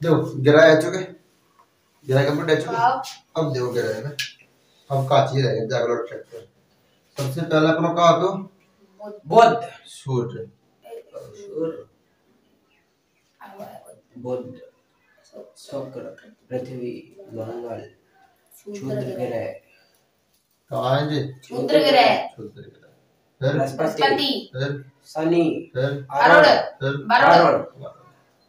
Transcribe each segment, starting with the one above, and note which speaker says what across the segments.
Speaker 1: देखो गिरा है चुके गिरा कंप्लीट है चुके। अब देखो गिरा है अब का चीज है जागरूक ट्रैक्टर। सबसे पहला अपना का तो
Speaker 2: बुध
Speaker 1: सूर्य
Speaker 2: बुध शुक्र पृथ्वी मंगल क्षुद्र ग्रह
Speaker 1: कहाँ है जी
Speaker 3: क्षुद्र ग्रह
Speaker 1: फिर
Speaker 3: बृहस्पति
Speaker 1: फिर
Speaker 2: शनि
Speaker 1: फिर
Speaker 2: अरुण
Speaker 1: फिर
Speaker 2: वरुण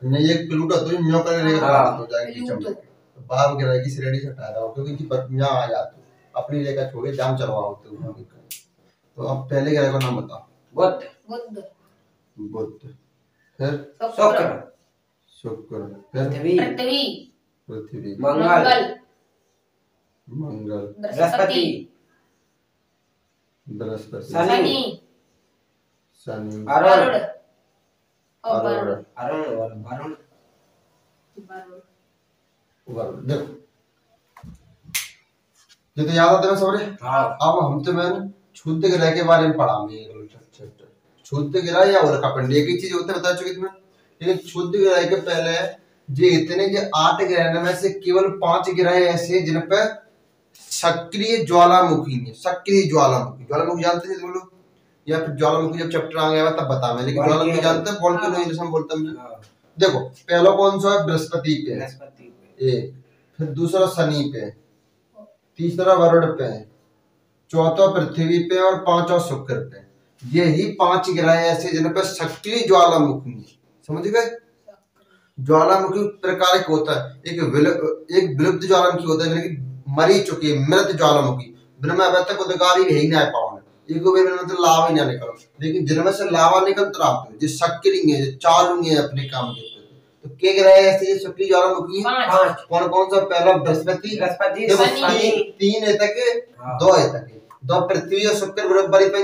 Speaker 1: नहीं एक प्लूटो तो न्यो कर लेगा
Speaker 2: हाँ।
Speaker 1: तो जाएगी चमक बाहर गिरा की श्रेणी से हटा रहा हूँ क्योंकि यहाँ आ जाते अपनी लेकर छोड़े जाम चलवाओ तो अब पहले गिरा का नाम बताओ।
Speaker 2: बुध
Speaker 3: बुध
Speaker 1: बुध फिर
Speaker 2: शुक्र
Speaker 1: शुक्र फिर
Speaker 2: पृथ्वी
Speaker 1: पृथ्वी
Speaker 2: मंगल
Speaker 1: मंगल
Speaker 2: बृहस्पति
Speaker 1: बृहस्पति
Speaker 2: शनि
Speaker 1: शनि
Speaker 2: अरुण
Speaker 1: अरुण
Speaker 2: अरुण और वरुण
Speaker 1: वरुण। देखो ये तो याद आता है सबरे।
Speaker 2: हाँ
Speaker 1: अब हम तो मैंने क्षुद्र ग्रह के बारे में पढ़ा मैं क्षुद्र ग्रह या और का एक ही चीज होते बता चुके तुम्हें। लेकिन क्षुद्र ग्रह के पहले ये इतने जो 8 ग्रह में से केवल 5 ग्रह ऐसे जिन पे सक्रिय ज्वालामुखी नहीं सक्रिय ज्वालामुखी जानते हैं तुम लोग या फिर ज्वालामुखी जब चैप्टर आ गया तब बता मैं लेकिन ज्वालामुखी जानते हैं वोल्केनो जैसे हम बोलते हैं। देखो पहला कौन सा है बृहस्पति पे एक फिर दूसरा शनि पे तीसरा वरुण पे चौथा पृथ्वी पे और पांचवा शुक्र पे। यही 5 ग्रह ऐसे जिन पे सक्रिय ज्वालामुखी समझ गए। ज्वालामुखी प्रकार के होता है एक विलुप्त ज्वालामुखी होता है लेकिन मरी चुकी मृत ज्वालामुखी जिनमें अब तक उद्गार ही नहीं पाओ मतलब लावा ही ना निकलो लेकिन जिनमें से लावा निकल रहा जो सक्रिय है जो चालू है अपने काम के तो क्या ग्रह ऐसे सक्रिय ज्वालामुखी है कौन कौन सा पहला बृहस्पति 3 है तक 2 है तक 2 पृथ्वी और शुक्र बराबर पे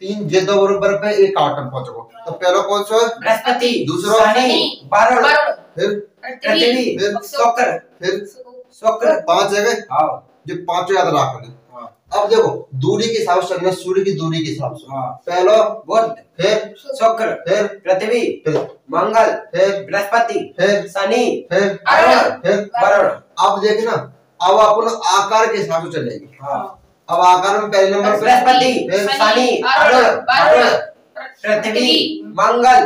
Speaker 1: 3 जे 2 बराबर पे एक आटम पहुंचो तो पहला कौन सा है बृहस्पति दूसरा शनि वरुण फिर पृथ्वी फिर शुक्र 5 जगह हां जो 5 याद रखना। अब देखो दूरी के हिसाब से सूर्य की दूरी के हिसाब से पहला बुध फिर शुक्र फिर पृथ्वी फिर मंगल फिर बृहस्पति फिर शनि फिर अरुण फिर वरुण। अब देखना अब अपन आकार के हिसाब से चलेगी। अब आकार में पहले नंबर बृहस्पति फिर शनि अरुण वरुण पृथ्वी मंगल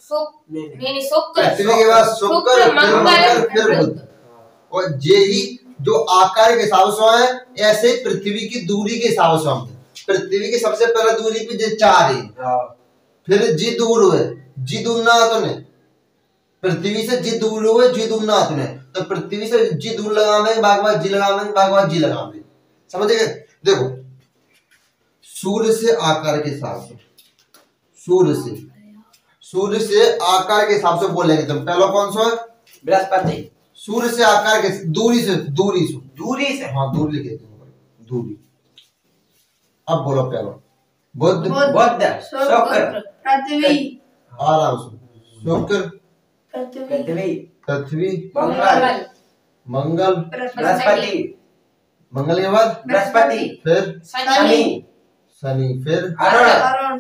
Speaker 1: शुक्र पृथ्वी के बाद शुक्र मंगल फिर बुध और यही जो आकार के हिसाब से है ऐसे पृथ्वी की दूरी के हिसाब से हम पृथ्वी की सबसे पहले दूरी पे जो 4 है फिर जी दूर हुए जी दूरनाथ ने पृथ्वी से जी दूर हुए जी दूरनाथ ने तो पृथ्वी से जी दूर लगावे बागवान जी लगावे बागवान जी लगावे समझ गए। देखो सूर्य से आकार के हिसाब से सूर्य से आकार के हिसाब से बोलेंगे तुम पहला कौन सा है बृहस्पति सूर्य से आकार के दूरी से हाँ दूरी कहते हैं दूरी। अब बोलो पहला बुध शुक्र पृथ्वी आराम से शुक्र पृथ्वी मंगल
Speaker 2: बृहस्पति
Speaker 1: मंगल के बाद
Speaker 2: बृहस्पति
Speaker 1: फिर शनि फिर
Speaker 2: अरुण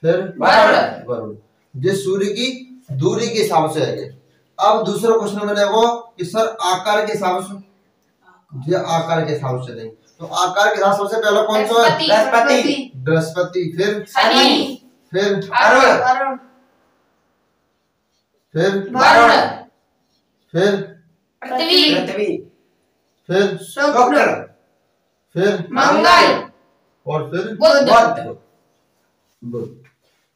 Speaker 1: फिर वरुण। जिस सूर्य की दूरी के हिसाब से है। अब दूसरा क्वेश्चन मैंने वो कि सर आकार के हिसाब से ये आकार के हिसाब से नहीं तो आकार के हिसाब सबसे पहला कौन सा है बृहस्पति फिर
Speaker 3: शनि
Speaker 1: फिर
Speaker 3: अरुण
Speaker 1: फिर
Speaker 3: वरुण
Speaker 1: फिर
Speaker 3: पृथ्वी
Speaker 1: फिर
Speaker 3: शुक्र
Speaker 1: फिर
Speaker 3: मंगल
Speaker 1: और फिर
Speaker 3: बुध।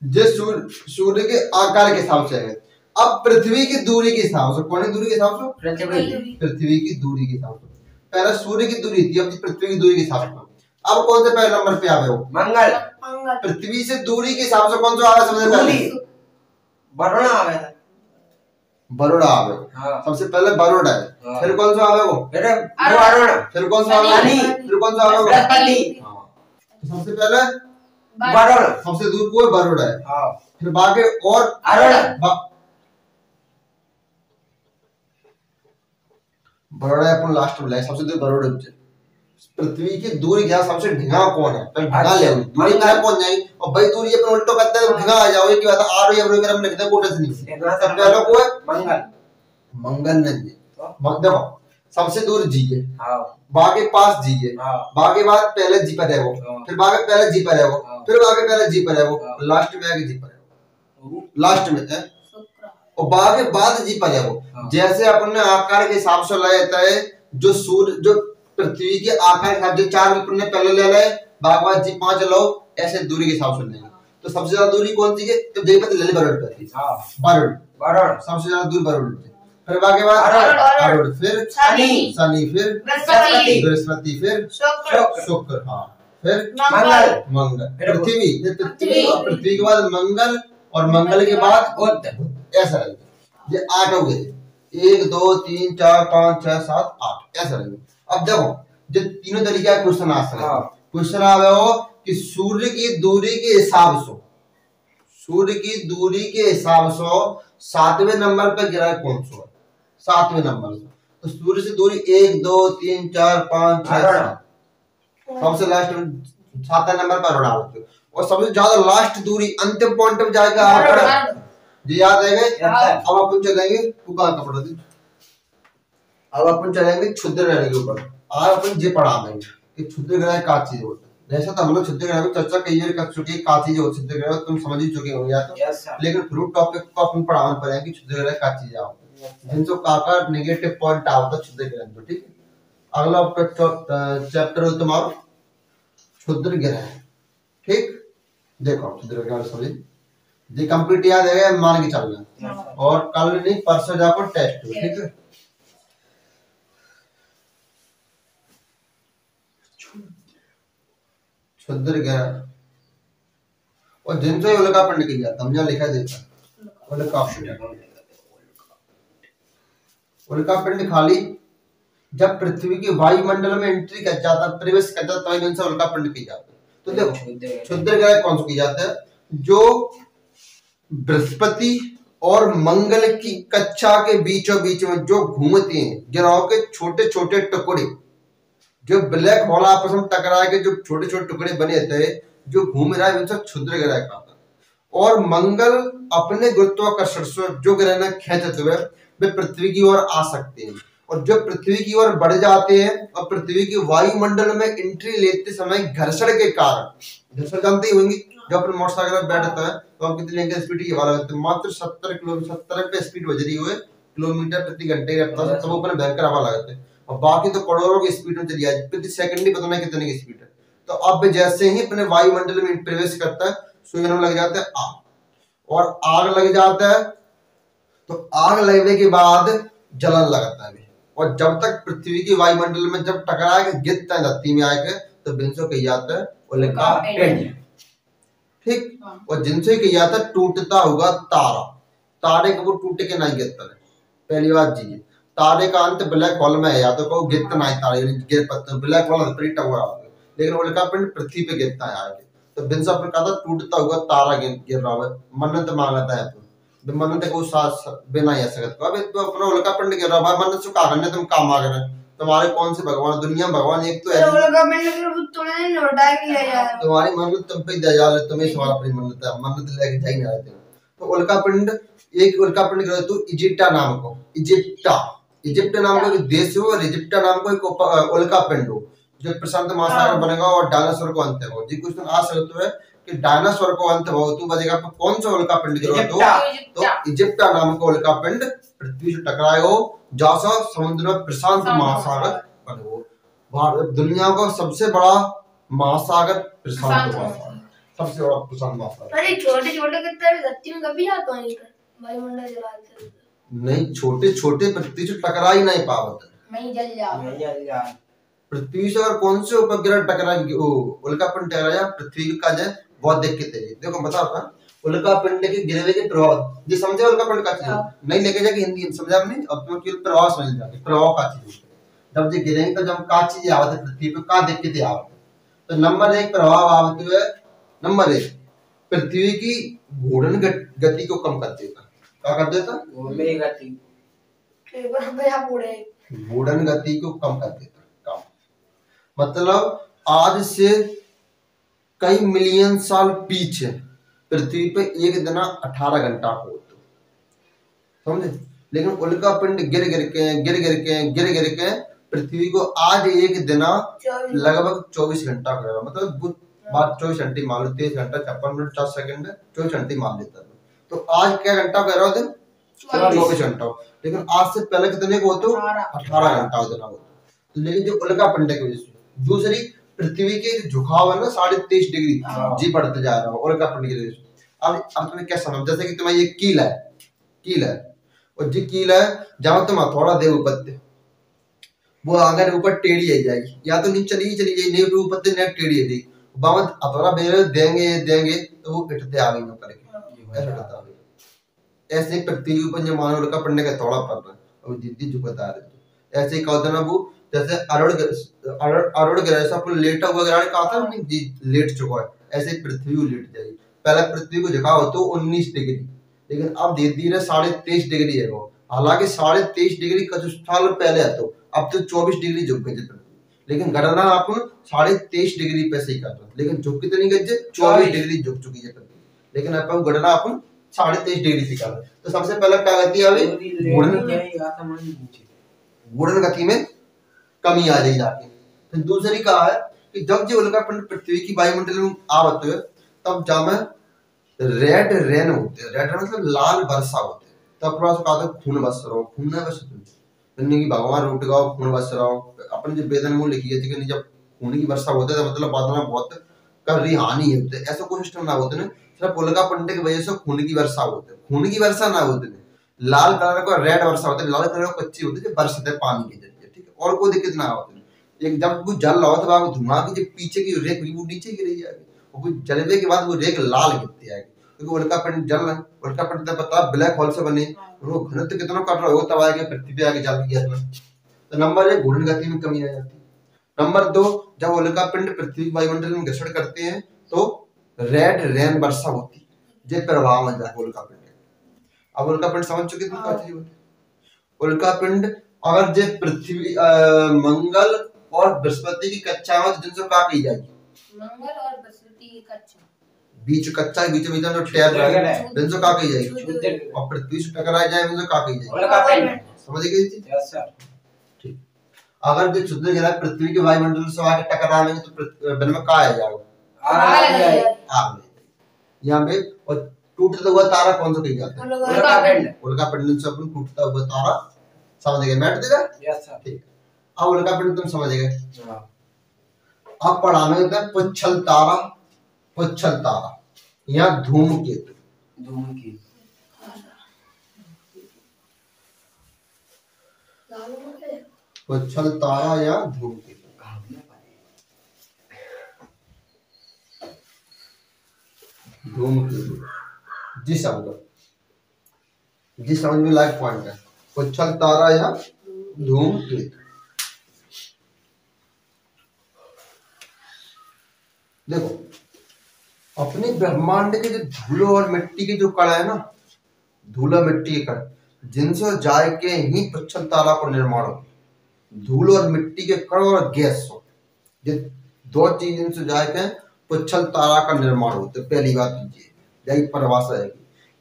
Speaker 1: जिस सूर्य के आकार के हिसाब से है। अब पृथ्वी की दूरी के हिसाब से कौन दूरी के हिसाब से पृथ्वी की दूरी के हिसाब से पहले सूर्य की दूरी थी अब पृथ्वी की दूरी के हिसाब से। अब कौन से पहले नंबर पे आवे वो
Speaker 2: मंगल
Speaker 1: पृथ्वी से दूरी के हिसाब से कौन सा आवे सबसे पहले
Speaker 2: वरुण आवे
Speaker 1: वरुण आवे सबसे पहले वरुण है फिर कौन सा आवे वो
Speaker 2: फिर वरुण
Speaker 1: फिर कौन सा आवे फिर कौन सा आवे
Speaker 2: बृहस्पति
Speaker 1: सबसे पहले
Speaker 2: वरुण
Speaker 1: सबसे दूर को वरुण है फिर बाकी और
Speaker 2: अरुण
Speaker 1: बरोड़ा अपन लास्ट में लाए सबसे दूर बरोड़ा पृथ्वी की दूरी क्या सबसे ढिंगा कौन है तो ढिंगा ले दूरी क्या कौन जाएगी और भाई दूरी अपन उल्टो करते हैं ढिंगा आ जाओ एक बात आर या प्रोग्राम लिखते हैं कोटे से नहीं तब पहला को है मंगल नहीं है। देखो सबसे दूर जी है,
Speaker 2: हाँ
Speaker 1: बा के पास जी है,
Speaker 2: हाँ
Speaker 1: बा के बाद पहले जी पर है वो,
Speaker 2: हाँ।
Speaker 1: फिर बा के पहले जी पर है वो,
Speaker 2: हाँ।
Speaker 1: फिर बा के पहले जी पर है वो,
Speaker 2: हाँ।
Speaker 1: लास्ट में आके जी पर है वो,
Speaker 2: वो-
Speaker 1: लास्ट में है
Speaker 3: शुक्र
Speaker 1: और बा के बाद जी पर है वो।
Speaker 2: हाँ।
Speaker 1: जैसे अपन ने आकार के हिसाब से लाया जाता है, जो सूर्य जो पृथ्वी के आकार के हिसाब से 4 अपन ने पहले ले लाए, बा के बाद जी 5 लो, ऐसे दूरी के हिसाब से लेंगे। तो सबसे ज्यादा दूरी कौन सी है? तो देखिए पता ले ले बरुड़ पे,
Speaker 2: हाँ
Speaker 1: बरुड़
Speaker 2: वरुण
Speaker 1: सबसे ज्यादा दूर बरुड़ से, फिर बा के बाद
Speaker 2: अरुण,
Speaker 1: अरुण, फिर
Speaker 3: शनि,
Speaker 1: शनि, फिर
Speaker 3: बृहस्पति,
Speaker 1: बृहस्पति, फिर
Speaker 3: शुक्र,
Speaker 2: शुक्र
Speaker 1: शुक्र, हाँ फिर
Speaker 3: मंगल,
Speaker 1: मंगल,
Speaker 2: फिर
Speaker 1: पृथ्वी, फिर
Speaker 3: पृथ्वी।
Speaker 1: पृथ्वी के बाद मंगल और मंगल के बाद
Speaker 2: बुध
Speaker 1: ऐसा रहेगा। ये 8 हो गए, 1 2 3 4 5 6 7 8 ऐसा रहेगा। अब देखो जो तीनों तरीके का क्वेश्चन आ सकता है।
Speaker 2: हाँ।
Speaker 1: क्वेश्चन आवे हो कि सूर्य की दूरी के हिसाब से, सूर्य की दूरी के हिसाब से 7वें नंबर पर ग्रह कौन सा है? 7वें नंबर से, तो सूर्य से दूरी 1 2 3 4 5 6
Speaker 2: अरुण।
Speaker 1: 7, सबसे लास्ट में 7वें नंबर पर अरुण आते हो। और सबसे ज्यादा लास्ट दूरी अंतिम पॉइंट पे जाएगा
Speaker 3: अरुण,
Speaker 1: जी, याद है?
Speaker 2: हाँ।
Speaker 1: अब अपन चलेंगे पुकार कपड़ा दी, अब अपन चलेंगे क्षुद्र ग्रह के ऊपर। आज अपन ये पढ़ा देंगे कि क्षुद्र ग्रह का चीज होता है। वैसे तो हम लोग क्षुद्र ग्रह में चर्चा कई बार कर चुके हैं, का चीज होती है क्षुद्र ग्रह, तुम समझ ही चुके होंगे या तो,
Speaker 2: यस सर
Speaker 1: लेकिन फिर टॉपिक को अपन पढ़ाना पड़ेगा कि क्षुद्र ग्रह का चीज होता है, जिनसे काका नेगेटिव पॉइंट आता है क्षुद्र ग्रह में। ठीक है, अगला चैप्टर हो तुम्हारा क्षुद्र ग्रह। ठीक, देखो क्षुद्र ग्रह समझिए, ये कंप्लीट याद है, मान के चलना। और कल नहीं परसों जाकर टेस्ट हो, ठीक है। क्षुद्र ग्रह और जिनसे उल्का पिंड की जाता, हमने लिखा देता उल्का पिंड। उल्का पिंड खाली जब पृथ्वी के वायुमंडल में एंट्री कर जाता, प्रवेश कर जाता, तो इनसे उल्का पिंड की जाता है। तो देखो क्षुद्र ग्रह कौन सा की जाता है? जो बृहस्पति और मंगल की कक्षा के बीचों बीच में जो घूमते हैं ग्रहों के छोटे छोटे टुकड़े, जो ब्लैक होल आपस में टकरा के जो छोटे छोटे टुकड़े बने थे जो घूम रहा है, उनसे क्षुद्र ग्रह कहता है। और मंगल अपने गुरुत्वाकर्षण से जो ग्रह ने खींचते हुए वे पृथ्वी की ओर आ सकते हैं, और जो पृथ्वी की ओर बढ़ जाते हैं और पृथ्वी के वायुमंडल में एंट्री लेते समय घर्षण के कारण, घर्षण जानते ही होंगे, जब अपन मोटरसाइकिल में बैठता है तो हम कितनी स्पीड की हवा लगती है, मात्र 70 पे स्पीड बज रही है, किलोमीटर प्रति घंटे की रफ्तार से, तब ऊपर भयंकर हवा लगाते हैं। और बाकी तो करोड़ों की स्पीड में चली जाए, प्रति सेकंड ही पता नहीं कितने की स्पीड है। तो अब जैसे ही अपने वायुमंडल में प्रवेश करता है, सूर्य में लग जाता है आग, और आग लग जाता है तो आग लगने के बाद जलन लगता है। और जब तक पृथ्वी की वायुमंडल में जब टकरा के गिरता है धरती में आके, तो बिंसो कही जाता है उल्का पिंड। ठीक, और जिनसे कही जाता है टूटता हुआ तारा। तारे का वो टूटे के नहीं गिरता है, पहली बात जी। तारे का अंत ब्लैक होल में है, या तो कहो गिरता नहीं तारे गिर पड़ते, ब्लैक होल हथपड़ी हुआ, लेकिन उल्का पिंड पृथ्वी पे गिरता है आगे। तो बिंसो अपन कहा था टूटता हुआ तारा गिर रहा है, मन्नत मांगता है अपन, मन्नत को साथ बिना ही सकत को। अब तो अपना उल्का पिंड गिर रहा है, मन्नत से कहा करने तुम काम मांग रहे, तुम्हारे कौन से भगवान? दुनिया भगवान एक तो है,
Speaker 3: उल्का पिंड के तुमने लौटा के लिया यार,
Speaker 1: तुम्हारी मन्नत तुम पे दया ले, तुम्हें सवाल अपनी मन्नत है, मन्नत लेके जा ही नहीं आते। तो उल्का पिंड, एक उल्का पिंड गिरा तो इजिप्टा नाम को, इजिप्ट नाम का एक देश हो, और इजिप्टा नाम को एक उल्का पिंड हो जो प्रशांत महासागर बनेगा और डायनासोर को अंत हो। जी क्वेश्चन आ सकते हैं कि डायनासोर को अंत हो तो बजेगा तो कौन सा उल्का पिंड गिरा? तो इजिप्टा नाम का उल्का पिंड पृथ्वी से टकराए हो, जैसा समुद्र में प्रशांत महासागर बने हो। दुनिया का सबसे बड़ा महासागर प्रशांत महासागर, सबसे बड़ा प्रशांत महासागर।
Speaker 3: अरे छोटे छोटे कितने धरती में कभी आता है वायुमंडल जलाते
Speaker 1: नहीं, छोटे छोटे पृथ्वी से टकरा ही नहीं पावत,
Speaker 3: नहीं जल जाओ।
Speaker 1: पृथ्वी से अगर कौन से उपग्रह टकरा उल्का पिंड टकराया पृथ्वी का जो बहुत दिक्कत है। देखो बताता उल्का पिंड के गिरवे के प्रभाव, ये समझे उल्का पिंड का चीज नहीं लेके जाके हिंदी में समझा नहीं, अब तुम केवल प्रभाव समझ जाओगे, प्रभाव का चीज। जब ये गिरेंगे तो जब का चीज आवत है पृथ्वी पे, का दिक्कत आवत है, तो नंबर 1 प्रभाव आवत है, नंबर 1 पृथ्वी की घूर्णन गति को कम कर देता। क्या कर देता? घूर्णन गति को कम कर देता। मतलब आज से कई मिलियन साल पीछे पृथ्वी पे एक दिन 18 घंटा हो, तो समझे लेकिन उल्का पिंड गिर गिर के पृथ्वी को आज एक दिन लगभग 24 घंटा करेगा, मतलब बात 24 घंटे मान लो, 23 घंटा 56 मिनट 4 सेकंड 24 घंटे मान लेता है। तो आज क्या घंटा कह रहा हो दिन? 24 घंटा। लेकिन आज से पहले कितने को होते? 18 घंटा दिन होता। लेकिन जो उल्का पिंड की वजह से दूसरी पृथ्वी के झुकाव है ना 23.5 डिग्री जी बढ़ते जा रहा है उल्का पिंड की वजह से। अब तुम्हें क्या समझ, जैसे कि तुम्हारी ये कील है और जी कील है जहां तुम हथौड़ा दे ऊपर, वो अगर ऊपर टेढ़ी आ जाएगी, या तो नीचे चली जाएगी, नहीं ऊपर से नेट टेढ़ी आ जाएगी, बावत हथौड़ा देंगे तो वो पिटते आ गई करके ऐसा होता है। ऐसे पृथ्वी के ऊपर जो मानो उल्का पड़ने का थोड़ा पड़ रहा है और जिद्दी झुकता है। ऐसे ही कहते ना वो, जैसे अरुण ग्रह से अपन लेटा हुआ ग्रह कहा था नहीं लेट चुका है, ऐसे पृथ्वी को लेट जाएगी। पहले पृथ्वी को झुकाव तो 19 डिग्री, लेकिन अब धीरे धीरे 23.5 डिग्री है वो। हालांकि 23.5 डिग्री कुछ साल पहले है, तो अब तो 24 डिग्री झुक गए थे, लेकिन गणना अपन 23.5 डिग्री पे से ही कर रहे हैं। लेकिन झुक कितनी गई? 24 डिग्री झुक चुकी है पृथ्वी, लेकिन अपन गणना अपन 23.5 डिग्री से कर रहे हैं। तो सबसे पहले क्या गति है? घूर्णन गति में कमी आ जाएगी जाके। फिर दूसरी कहा है कि जब जो उल्का पिंड पृथ्वी की वायुमंडल में आवत है तब जामे रेड रेन होते हैं। रेड मतलब लाल वर्षा होते हैं। तब थोड़ा सा कहा खून बरस रहा हो, खून न बरस की भगवान रोट गाओ खून बरस रहा हो। अपन जो वेदन में लिखी है कि जब खून की वर्षा होता है मतलब बादल बहुत कर रही हानि होते है, ऐसा कोई सिस्टम ना होते ना। सिर्फ उल्का पिंड की वजह से खून की वर्षा होते है, खून की वर्षा ना होते, लाल कलर का रेड वर्षा होते है, लाल कलर का कच्ची होती है बरसते है पानी के जरिए, ठीक है। और कोई दिक्कत ना होती। एक जब वो जल रहा होता है धुआं की जो पीछे की रेख वो नीचे गिर जाएगी, और जलने के बाद वो रेख लाल गिरती है, क्योंकि उल्का पिंड जल रहा है। उल्का पिंड पता ब्लैक होल से बने, वो घनत्व कितना कट रहा हो तब आगे पृथ्वी पे आगे जल गया। तो नंबर 1 घूर्णन गति में कमी आ जाती है। नंबर 2 जब उल्का पिंड पृथ्वी वायुमंडल में घर्षण करते हैं तो रेड रेन वर्षा होती है, जे प्रभाव में जाके उल्का पिंड। अब उल्का पिंड समझ चुके तुम क्या चीज होती? उल्का पिंड अगर जे पृथ्वी मंगल और बृहस्पति की कक्षा में जिनसे का की जाएगी,
Speaker 3: मंगल और बृहस्पति की कक्षा
Speaker 1: बीच कच्चा बीच में जो टैब है जिनसे का की जाएगी, और पृथ्वी से टकरा जाए जिनसे का की जाएगी
Speaker 2: उल्का पिंड।
Speaker 1: समझ गए जी?
Speaker 2: Yes sir.
Speaker 1: ठीक। अगर जो क्षुद्र ग्रह पृथ्वी के वायुमंडल से आके टकराएंगे तो बिन में का आ जाएगा? आग। यहाँ पे और टूटता हुआ तारा कौन सा कही जाता है?
Speaker 2: उल्का पिंड।
Speaker 1: उल्का पिंड से अपन टूटता हुआ तारा समझ गए? बैठ देगा?
Speaker 2: Yes sir.
Speaker 1: ठीक। अब उल्का पिंड तुम समझ गए।
Speaker 2: हां।
Speaker 1: अब पढ़ाने होता है पुच्छल तारा या धूमकेतु। पुच्छल तारा या धूमकेतु। जिस समझ में लाइक पॉइंट है पुच्छल तारा या धूमकेतु। देखो अपने ब्रह्मांड के जो धूलो और मिट्टी के जो कण है ना, धूला मिट्टी के कण जिनसे जाए के ही पुच्छल तारा का निर्माण हो। धूल और मिट्टी के कण और गैस हो, ये दो चीज इनसे जाए के पुच्छल तारा का निर्माण होता है। पहली बात यही परिभाषा है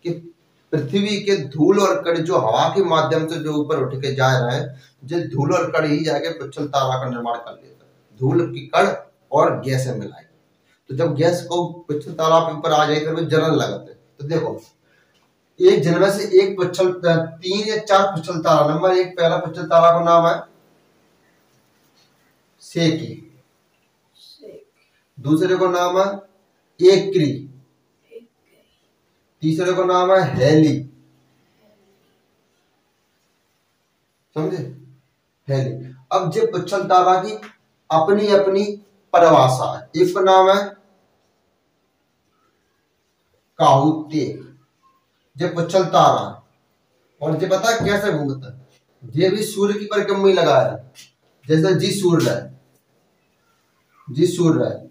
Speaker 1: कि पृथ्वी के धूल और कण जो हवा के माध्यम से जो ऊपर उठ के जा रहे हैं, जो धूल और कण ही जाके पुच्छल तारा का निर्माण कर लेता है। धूल की कण और गैस मिलाई, तो जब गैस को पुच्छल तारा के ऊपर आ जाए तो जलन लगते। तो देखो एक जिनमें से एक पुच्छल 3 या 4 पुच्छल तारा। नंबर 1 पहला पुच्छल तारा का नाम है सेकी, दूसरे को नाम है एक्री, तीसरे को नाम है हेली। समझे? हेली। अब जो पुच्छल तारा की अपनी अपनी परिभाषा है। एक का नाम है काहुते, जो पुच्छल तारा है, और जो पता है कैसे घूमता है? ये भी सूर्य की परिक्रमा में लगा है, जैसे जी सूर्य है,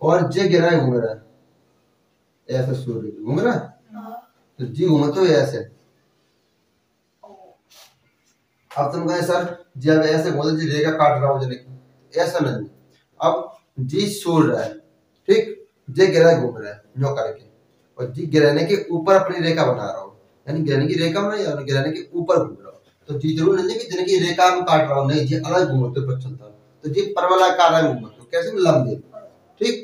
Speaker 1: और जे ग्रह घूम रहा है ऐसे, सूर्य घूम रहा है तो जी घूमे तो ऐसे। अब तुम कहे सर जी अब ऐसे घूमते जी रेखा काट रहा हूं, ऐसा नहीं। अब जी सूर्य है, ठीक, जे ग्रह घूम रहा है जो करके, और जी गिरने के ऊपर अपनी रेखा बना रहा हूं, यानी गिरने की रेखा में या गिरने के ऊपर घूम रहा हो। तो जी जरूर नहीं कि जिनकी रेखा में काट रहा हो, नहीं जी अलग घूमते पश्चिम तरफ, तो जी परवलयाकार में घूमते हो, कैसे लंबे। ठीक,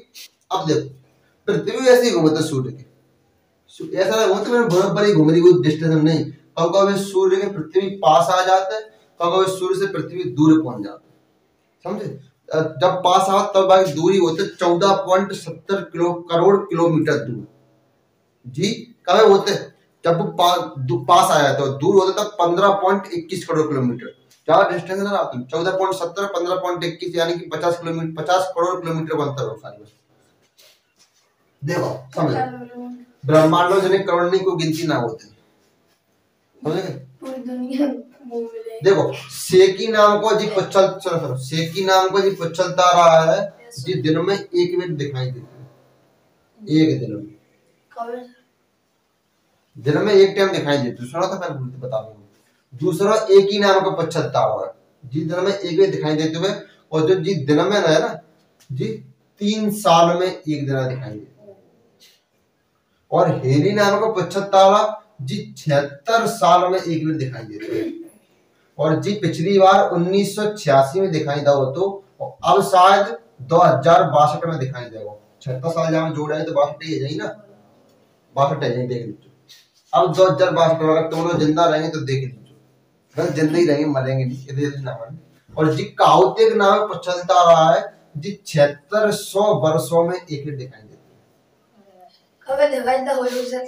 Speaker 1: अब देखो पृथ्वी ऐसे ही घूमते सूर्य के, ऐसा घूमते मैंने बराबर ही घूम रही, कोई डिस्टेंस नहीं। कब कब सूर्य के पृथ्वी पास आ जाता है, कब कब सूर्य से पृथ्वी दूर पहुंच जाता है, समझे। जब पास आ तब बाकी दूरी होते 14.70 करोड़ किलोमीटर दूर जी। कब होते जब वो पास आया तो दूर होता तब 15.21 करोड़ किलोमीटर। ज्यादा डिस्टेंस ना रहा, 14.70 15.21 यानी कि 50 किलोमीटर 50 करोड़ किलोमीटर का अंतर होता है। देखो समझ, ब्रह्मांड में जिन्हें करोड़ नहीं को गिनती ना होती, समझे।
Speaker 3: पूरी दुनिया घूम ले।
Speaker 1: देखो सेकी नाम को जी पच्छल, चलो सेकी नाम को जी पच्छलता रहा है जी, दिन में एक मिनट दिखाई देता है, एक दिन में, दिन में एक टाइम दिखाई देता है। सुना था पहले बता दूं, दूसरा एक ही नाम का पच्छलता हुआ है जी, दिन में एक मिनट दिखाई देते हुए, और जो जी दिन में है ना जी 3 साल में एक दिन दिखाई देता है। और हेरी नाम का पच्छलता हुआ जी 76 साल में एक मिनट दिखाई देता है। और जी पिछली बार 1986 में दिखाई था वो, तो अब शायद 2062 में दिखाई देगा। 76 साल जहाँ जोड़ा है तो 62 ही है जाए ना, 62 है, देख लीजिए। अब 2062 अगर तुम लोग जिंदा रहेंगे तो देख लीजिए, अगर जिंदा ही रहेंगे मरेंगे नहीं, इधर ना मरें। और जी काउतिक नाम पच्छलता रहा है जी 7600 वर्षों में एक मिनट दिखाई देता है।
Speaker 3: कब दिखाई था हो सर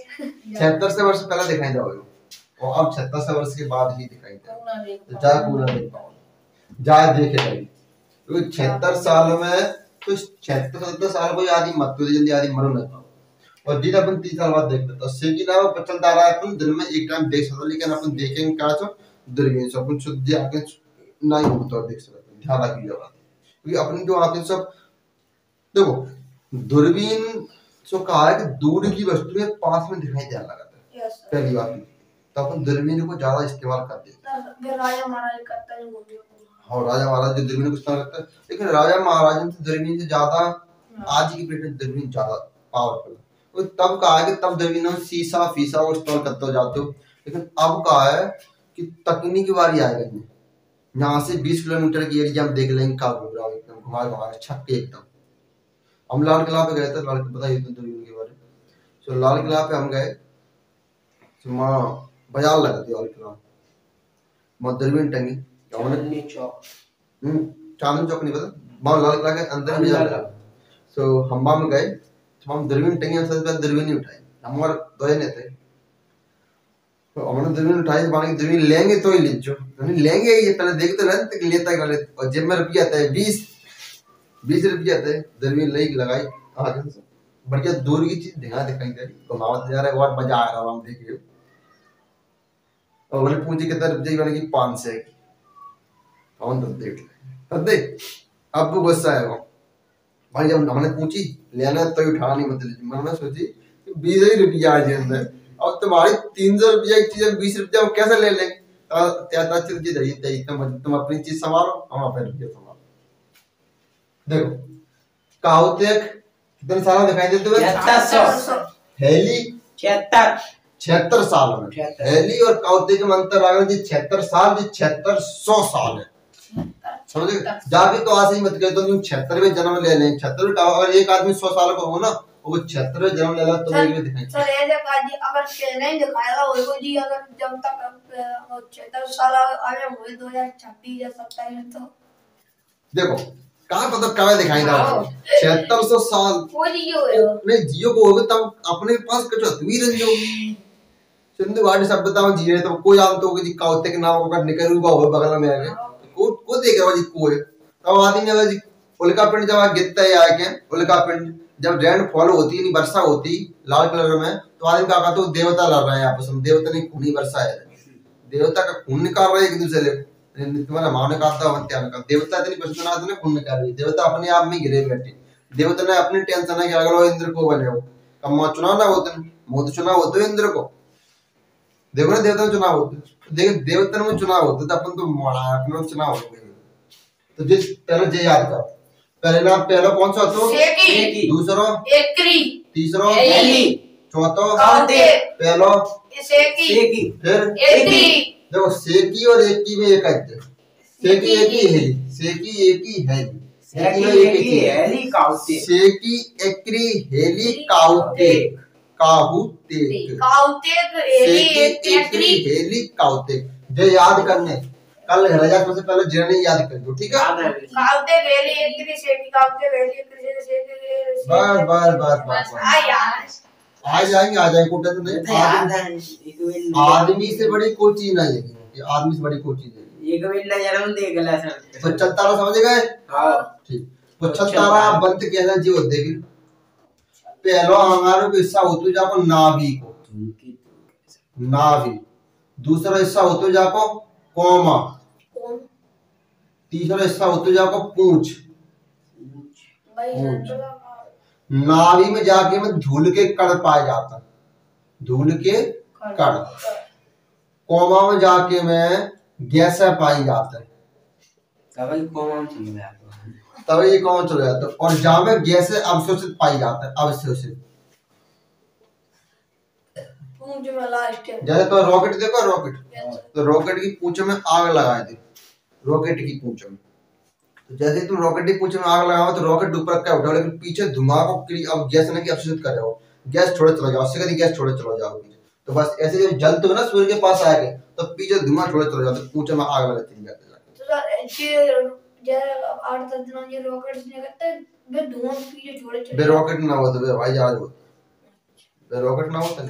Speaker 1: 76 वर्ष पहले दिखाई था, और अब 76 वर्ष के बाद ही दिखाई दे, तो जा पूरा देख पाओ, जा देखे जाएगी। तो 76 साल में तो 76 साल कोई आदि मत तो जल्दी आदि मरो ना। और जिन अपन 3 साल बाद देख लेते हैं, सेकी नाम पच्छलता रहा है, अपन दिन में एक टाइम देख सकते, लेकिन अपन देखेंगे क्या तो दूरबीन से अपन शुद्ध आगे नहीं हो तो देख सकते, ध्यान रखिए बात, क्योंकि अपनी जो आंखें सब देखो दूरबीन से कहा है कि दूर की वस्तुएं पास में दिखाई देने लगता है, पहली बात तो अपन दूरबीन को ज्यादा इस्तेमाल करते हैं।
Speaker 3: राजा महाराज करता है वो,
Speaker 1: हाँ राजा महाराज जो दूरबीन को इस्तेमाल करते हैं, लेकिन राजा महाराज ने दूरबीन से ज्यादा आज की डेट में दूरबीन ज्यादा पावरफुल है। तो तब कहा है कि तब दूरबीन में शीशा फीसा और इस्तेमाल करते हो जाते हो, लेकिन अब कहा है कि तकनीक की बारी आएगा इसमें, यहाँ से 20 किलोमीटर की एरिया हम देख लेंगे क्या घूम रहा है, एकदम घुमा घुमा छक्के एकदम। हम लाल किला पे गए थे, लाल किला बताइए तो दूरबीन के बारे में। तो लाल किला पे हम गए, तो वहाँ बाजार लगा थी लाल किला, वहाँ दूरबीन टंगी,
Speaker 2: चांदनी चौक,
Speaker 1: चांदनी चौक नहीं पता, वहाँ लाल किला के अंदर में बाजार लगा। तो हम वहाँ में गए, तो हम दूरबीन टंगी, हम सबसे पहले दूरबीन नहीं उठाई, हमारे दो जने थे, तो हमने दूरबीन उठाई, माने दूरबीन लेंगे तो ही ले जो, नहीं लेंगे ये पहले देखते रहते तक लेता कर लेते, और जेब में रुपया था 20 रुपया थे, दूरबीन ले लगाई आगे से, बढ़िया दूर की चीज दिखाई दे रही, घुमावत जा रहा है, और मजा आ रहा है, हम देख रहे हो। और मैंने पूछी कितना रुपये की, मैंने की 500 की, कौन तो देख ले अब वो गुस्सा है वो भाई, जब हमने पूछी लेना तो उठा नहीं मतलब, मैंने सोची 20 ही रुपया आज अंदर, अब तुम्हारी 300 रुपया की चीज 20 रुपया कैसे ले लेंगे, तुम अपनी चीज संभालो, हम अपने रुपये संभालो। देखो काउतिक कितने साल दिखाई देते हुए,
Speaker 2: 7600,
Speaker 1: हेली
Speaker 2: 76
Speaker 1: साल में, हेली और काउतिक में अंतर आ गया जी 76 साल, जी 7600 साल है, समझे। जाके तो आज ही मत कह तुम 76वें जन्म ले लें, 76 अगर एक आदमी 100 साल का हो ना, वो 76वें जन्म ले ला तो एक दिखाई
Speaker 3: सर ये जब आज अगर नहीं दिखाएगा वो जी, अगर जब तक 76 साल आगे हुए 2026 या 27 तो देखो
Speaker 1: कहाँ पता कब दिखाई दे 7600 साल
Speaker 3: वो जियो है,
Speaker 1: नहीं जियो को होगा तब अपने पास कुछ तस्वीर है जो सिंधु घाटी सभ्यता में जी रहे, तो कोई जानते हो कि जी काउतिक नाम का निकल हुआ हो बगल में आके को देख रहा जी को है, तब आदमी अगर जी उल्का पिंड जब गिरता है आके, उल्का पिंड जब रेन फॉल होती है, वर्षा होती लाल कलर में, तो आदमी क्या कहते हैं देवता लड़ रहे हैं आपस में, देवता ने खूनी वर्षा है, देवता का खून निकाल रहे एक दूसरे से, तुम्हारा मामले का देवता इतनी पशुनाथ ने खून निकाल रही, देवता अपने आप में गिरे बैठे, देवता ने अपनी टेंशन है कि अगर इंद्र को बने हो, कब चुनाव ना होते मोदी चुनाव होते इंद्र को, देखो ना देवता में चुनाव होते, देखो देवता में चुनाव होते तो अपन तो अपने चुनाव होते, तो जिस पहले जे याद करो, पहले नाम पहला कौन सा था,
Speaker 3: सेकी,
Speaker 1: दूसरा
Speaker 3: एकरी,
Speaker 1: तीसरा
Speaker 3: हेली,
Speaker 1: चौथा
Speaker 3: काउतिक,
Speaker 1: पहलो
Speaker 3: सेकी
Speaker 2: सेकी
Speaker 1: फिर
Speaker 3: एकी
Speaker 1: देखो सेकी और एकी में एक है सेकी एकी है सेकी एकी है
Speaker 2: सेकी एकी हेलीकॉप्टर
Speaker 1: सेकी एकरी हेली काउटेक काहुतेक
Speaker 3: काउटेक
Speaker 1: सेकी
Speaker 3: एली
Speaker 1: एकरी
Speaker 3: एकरी
Speaker 1: हेली काउटेक जो याद करने कल घर जाकर से पहले जिन्हें याद कर दो ठीक है
Speaker 3: काउटेक एली एकरी सेकी काउटेक एली एकरी सेकी
Speaker 1: बस
Speaker 3: आ यार
Speaker 1: आ जाएंगे कोटा तो नहीं आदमी से बड़ी कोई चीज नहीं है ये आदमी से बड़ी कोई चीज है
Speaker 2: एक बिल्ला जन्म दे गला सर
Speaker 1: तो चलता रहा समझ गए
Speaker 2: हां
Speaker 1: ठीक तो चलता रहा बंद कहना जी होते कि पहला हमारे को हिस्सा होतो जाको नाभि को नाभि दूसरा हिस्सा होतो जाको कोमा तीसरा हिस्सा होतो जाको पूंछ नाभि में जाके में धूल के कण पाए जाता धूल के कण कोमा में जाके में गैस पाई जाता है
Speaker 2: तभी कोमा में चल गया
Speaker 1: तभी ये कोमा चल जाता है और जहां में गैस अवशोषित पाई जाता है अवशोषित
Speaker 3: पूंछ में लास्ट है
Speaker 1: जैसे तो रॉकेट देखो रॉकेट तो रॉकेट की पूंछ में आग लगाए थे रॉकेट की पूंछ में तो जैसे तुम रॉकेट की पूंछ में आग लगाओ तो रॉकेट ऊपर क्या उठाओ लेकिन पीछे धुआं को अब गैस ने की अवशोषित कर रहे हो गैस छोड़े चला जाओ उससे कभी गैस छोड़े चला जाओ तो बस ऐसे जब जलते हो ना सूर्य के पास आएंगे तो पीछे धुआं छोड़े चला जाओ तो पूंछ में आग लगा चली जाती है
Speaker 3: तो ये 8-10 दिनों ये रॉकेट्स निकलते हैं वे धुआं पीछे छोड़े चले
Speaker 1: बे रॉकेट ना हो तो भाई जहाज हो बे रॉकेट ना हो तो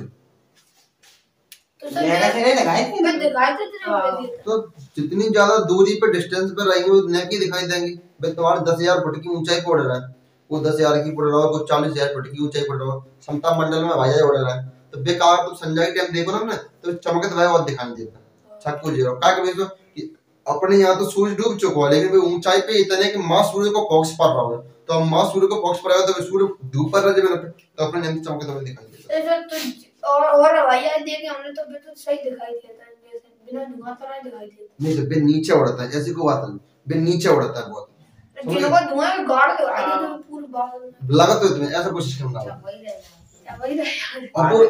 Speaker 3: तो
Speaker 2: मेरा से नहीं लगाए थे
Speaker 3: मैं दिखाई देते ना
Speaker 1: तो जितनी ज्यादा दूरी पे डिस्टेंस पे रहेंगे वो नेकी दिखाई देंगे भाई तुम्हारे 10,000 फुट की ऊंचाई पे उड़ रहा है वो 10,000 की उड़ रहा है कोई 40,000 फुट की ऊंचाई पे उड़ रहा है समता मंडल में हवाई जहाज उड़ रहा है तो बेकार तुम संजय के टाइम देखो ना तो चमकत भाई और दिखाई देता छक्को जीरो का कि अपने यहाँ तो सूरज डूब चुका है लेकिन ऊंचाई पे इतने कि माँ सूर्य को फोकस पर रहा है तो माँ सूर्य को फोकस पर आएगा तो सूर्य डूब पर रहा है तो अपने यहाँ चमकत हुए दिखाई देता
Speaker 3: और हवाई जहाज देखे हमने तो बिल्कुल सही दिखाई देता है जैसे बिना धुआं तो नहीं दिखाई देता
Speaker 1: नहीं तो बे नीचे उड़ता है ऐसी कोई बात नहीं बे नीचे उड़ता है बहुत
Speaker 3: जिनको धुआं में गाड़ के आगे तो पूरी बात
Speaker 1: लगा तो तुम्हें ऐसा कुछ सिस्टम ना
Speaker 3: वही रहेगा
Speaker 1: अब वो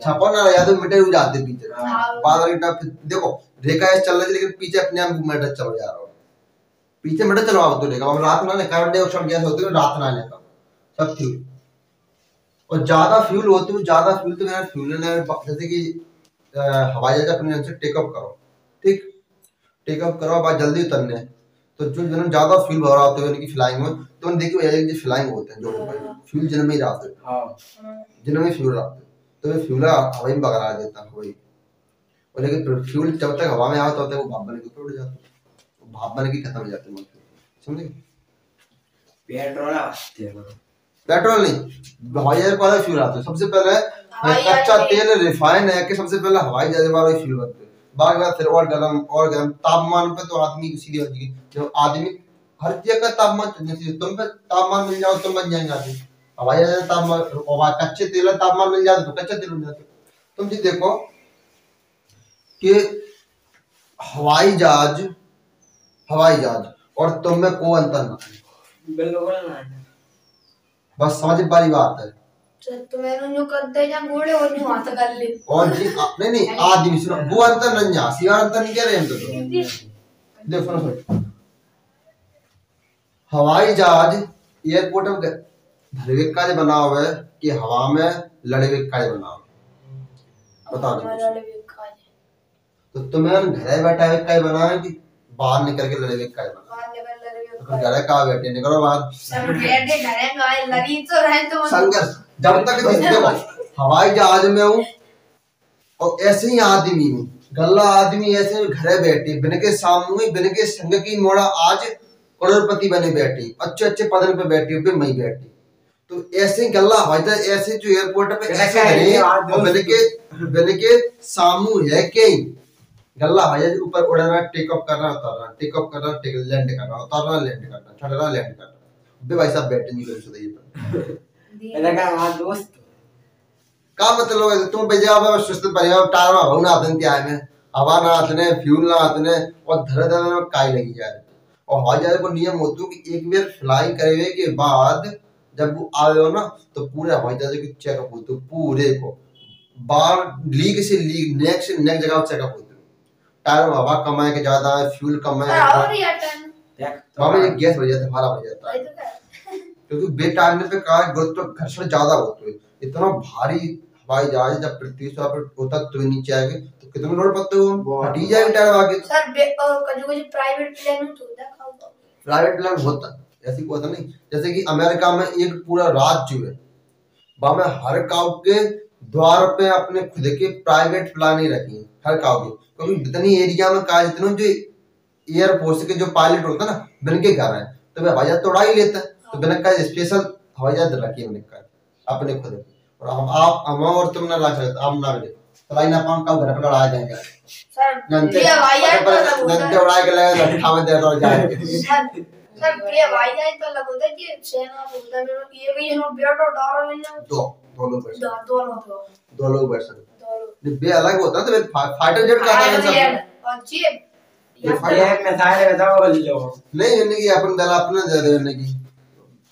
Speaker 1: छापा ना याद मिटे हो जाते पीछे बाद वाली टाइप देखो रेखा ऐसे चल रही है लेकिन पीछे अपने आप मिटे चलो जा रहा हो पीछे मिटे चलो आप तो लेगा अब रात ना कार्बन डाइऑक्साइड गैस होती है रात ना लेगा सब ठीक और ज्यादा फ्यूल होती है ज्यादा फ्यूल तो मेरा फ्यूल ने जैसे कि हवाई जहाज अपने यहाँ से टेक ऑफ करो ठीक टेक ऑफ करो बाद जल्दी उतरने तो जो जिन्होंने ज्यादा फ्यूल भरा होते हैं उनकी फ्लाइंग में तो उन्हें देखिए जो फ्लाइंग होते हैं जो फ्यूल जिनमें ही रहते हैं
Speaker 2: हां
Speaker 1: जिनमें फ्यूल रहते तो वे फ्यूल हवा में बगरा देता है वही और लेकिन फ्यूल जब तक हवा में आता होता है वो भाप बन के ऊपर उड़ जाता है भाप बन के खत्म हो जाते हैं समझे
Speaker 2: पेट्रोल आते हैं
Speaker 1: पेट्रोल नहीं हवाई जहाज वाला फ्यूल आता है सबसे पहले कच्चा तेल रिफाइन है कि सबसे पहले हवाई जहाज वाला फ्यूल बनते हैं बाद में फिर और गर्म तापमान पे तो आदमी सीधी होती है जब आदमी हर जगह का तापमान चेंज है तुम पे तापमान मिल जाओ तो बन जाएंगे आदमी हवाई जहाज तापमान और कच्चे तेल तापमान मिल जाता तो कच्चा तेल बन जाता तुम जी देखो कि हवाई जहाज और तुम में कोई अंतर ना
Speaker 2: बिल्कुल ना
Speaker 1: बस समझ पारी बात है
Speaker 3: तो मैंने जो करते हैं घोड़े और नहीं हाथ कर ले
Speaker 1: और जी नहीं आदमी सुनो वो अंतर नहीं है सीधा अंतर नहीं कह रहे हम तो देखो सुनो हवाई जहाज एयरपोर्ट में धरवे का बना हुआ है कि हवा में लड़े हुए का बना हुआ है बताओ तो तुम्हें घर बैठा हुए का बना है कि बाहर निकल के लड़े हुए का बना घर का बैठे निकलो बाहर संघर्ष जब तक देखो हवाई जहाज में हूँ और ऐसे ही आदमी हूँ गल्ला आदमी ऐसे घरे बैठे बिन के सामने बिन के संग की मोड़ा आज करोड़पति बने बैठी अच्छे अच्छे पद पे बैठी पे मई बैठी तो ऐसे ही गल्ला हवाई जहाज ऐसे जो एयरपोर्ट पे ऐसे बिन के सामू है कहीं गल्ला हवाई जहाज ऊपर उड़ रहा टेक ऑफ कर रहा उतर रहा टेक ऑफ कर रहा टेक लैंड कर रहा उतर रहा लैंड कर रहा चढ़ रहा लैंड कर रहा बे भाई साहब बैठे नहीं कर सकते ये
Speaker 2: मेरा का हां दोस्त
Speaker 1: का मतलब है तुम बेजा अब सुस्त परिवार टायर में भवना आते हैं आए में हवा ना आते फ्यूल ना आते और धरे धरे में काई लगी जाए और हवाई जहाज को नियम होता है कि एक बार फ्लाइंग करे के बाद जब वो आवे हो ना तो पूरे हवाई जहाज की चेकअप होते पूरे को बार लीक से लीक नेक्स्ट नेक्स्ट जगह चेकअप होते हैं। टायर में हवा कम है कि ज्यादा है, फ्यूल कम है,
Speaker 3: और ये टन
Speaker 1: वहां में गैस बढ़ जाता है, हमारा बढ़ जाता है,
Speaker 3: वही तो कह रहा हूं।
Speaker 1: क्योंकि बेटालने पे कार गुरुत्वाकर्षण ज्यादा होता है। इतना भारी हवाई जहाज जब पृथ्वी से पर होता तो नीचे आएंगे तो कितने लोड पड़ते हो, फटी जाएगी टायर आगे।
Speaker 3: सर कुछ प्राइवेट प्लेन में तो देखा
Speaker 1: प्राइवेट प्लेन होता ऐसी कोई होता नहीं, जैसे कि अमेरिका में एक पूरा राज्य है, वहां में हर काउ के द्वार पे अपने खुद के प्राइवेट प्लान ही रखी है हर काउ की, क्योंकि जितनी एरिया में का जितने जो एयरफोर्स के जो पायलट होता है ना बिन के घर है तो वह हवाई जहाज तो उड़ा ही लेता है, तो बिना का स्पेशल हवाई जहाज रखी है का अपने खुद की। और हम और तुम ना ला सकते, हम ना ले चलाई ना पाऊं का घर पर लड़ा जाएंगे
Speaker 3: सर
Speaker 1: नंते
Speaker 3: ये हवाई जहाज तो अलग होता
Speaker 1: नंते
Speaker 3: है।
Speaker 1: उड़ा के लगा लट्ठा में दे दो जाएंगे।
Speaker 3: सर ये हवाई जहाज तो अलग होता है कि सेना होता है, ये भी हम बेटो डारो मैंने
Speaker 1: दो लोग बैठ सकते,
Speaker 3: दो लोग
Speaker 1: दो लोग बैठ सकते,
Speaker 3: दो लोग
Speaker 1: जब बे अलग होता है तो फिर फाइटर जेट का आता है सब
Speaker 3: और जी
Speaker 1: ये
Speaker 2: ये मैं सारे बताओ बोल लो
Speaker 1: नहीं इन्हें की अपन दल अपना दे दे इन्हें की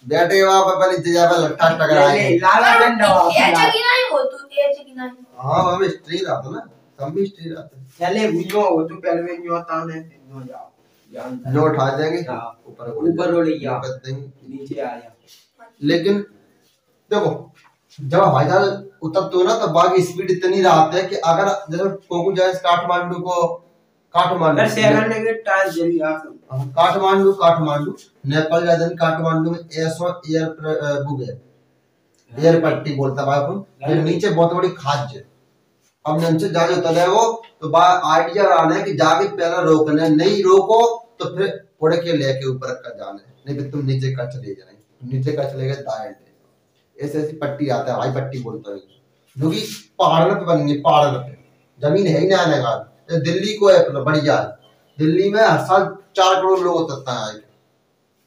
Speaker 1: बैठे वहां पर अपन इंतजार में लट्ठा टकराए
Speaker 2: लाल झंडा
Speaker 3: ऐसे की नहीं हो तू ऐसे की नहीं।
Speaker 1: हां हमें स्ट्री रहता ना, हम भी स्ट्री रहते
Speaker 2: चले बुझो हो तो पहले में जो आता है नो जाओ जानता
Speaker 1: जो उठा देंगे
Speaker 2: ऊपर
Speaker 1: ऊपर
Speaker 2: उड़ गया
Speaker 1: कर देंगे
Speaker 2: नीचे आ जा।
Speaker 1: लेकिन देखो जब हवाई जहाज उतरते हो ना तो बाकी स्पीड इतनी रहती है कि अगर जैसे कोकू जाए काठमांडू को काठमांडू
Speaker 2: अगर शहर में के टाइम जल्दी आ
Speaker 1: काठमांडू काठमांडू नेपाल जाते काठमांडू में ऐसा एयर बुक है, एयर पट्टी बोलता है अपन, फिर नीचे बहुत बड़ी खाज है। अब नीचे जाके उतर वो तो बा आइडिया आना है कि जाके पहले रोकना, नहीं रोको तो फिर उड़ के लेके ऊपर का जाना है, नहीं फिर तुम नीचे का चले जाना, नीचे का चले गए दाएं ऐसे ऐसी पट्टी आता है, हाई पट्टी बोलता है, जो कि पहाड़ पे बनी है, पहाड़ पे जमीन है ही ना आने का। दिल्ली को है अपना बढ़िया है, दिल्ली में हर साल 4 करोड़ लोग उतरता है,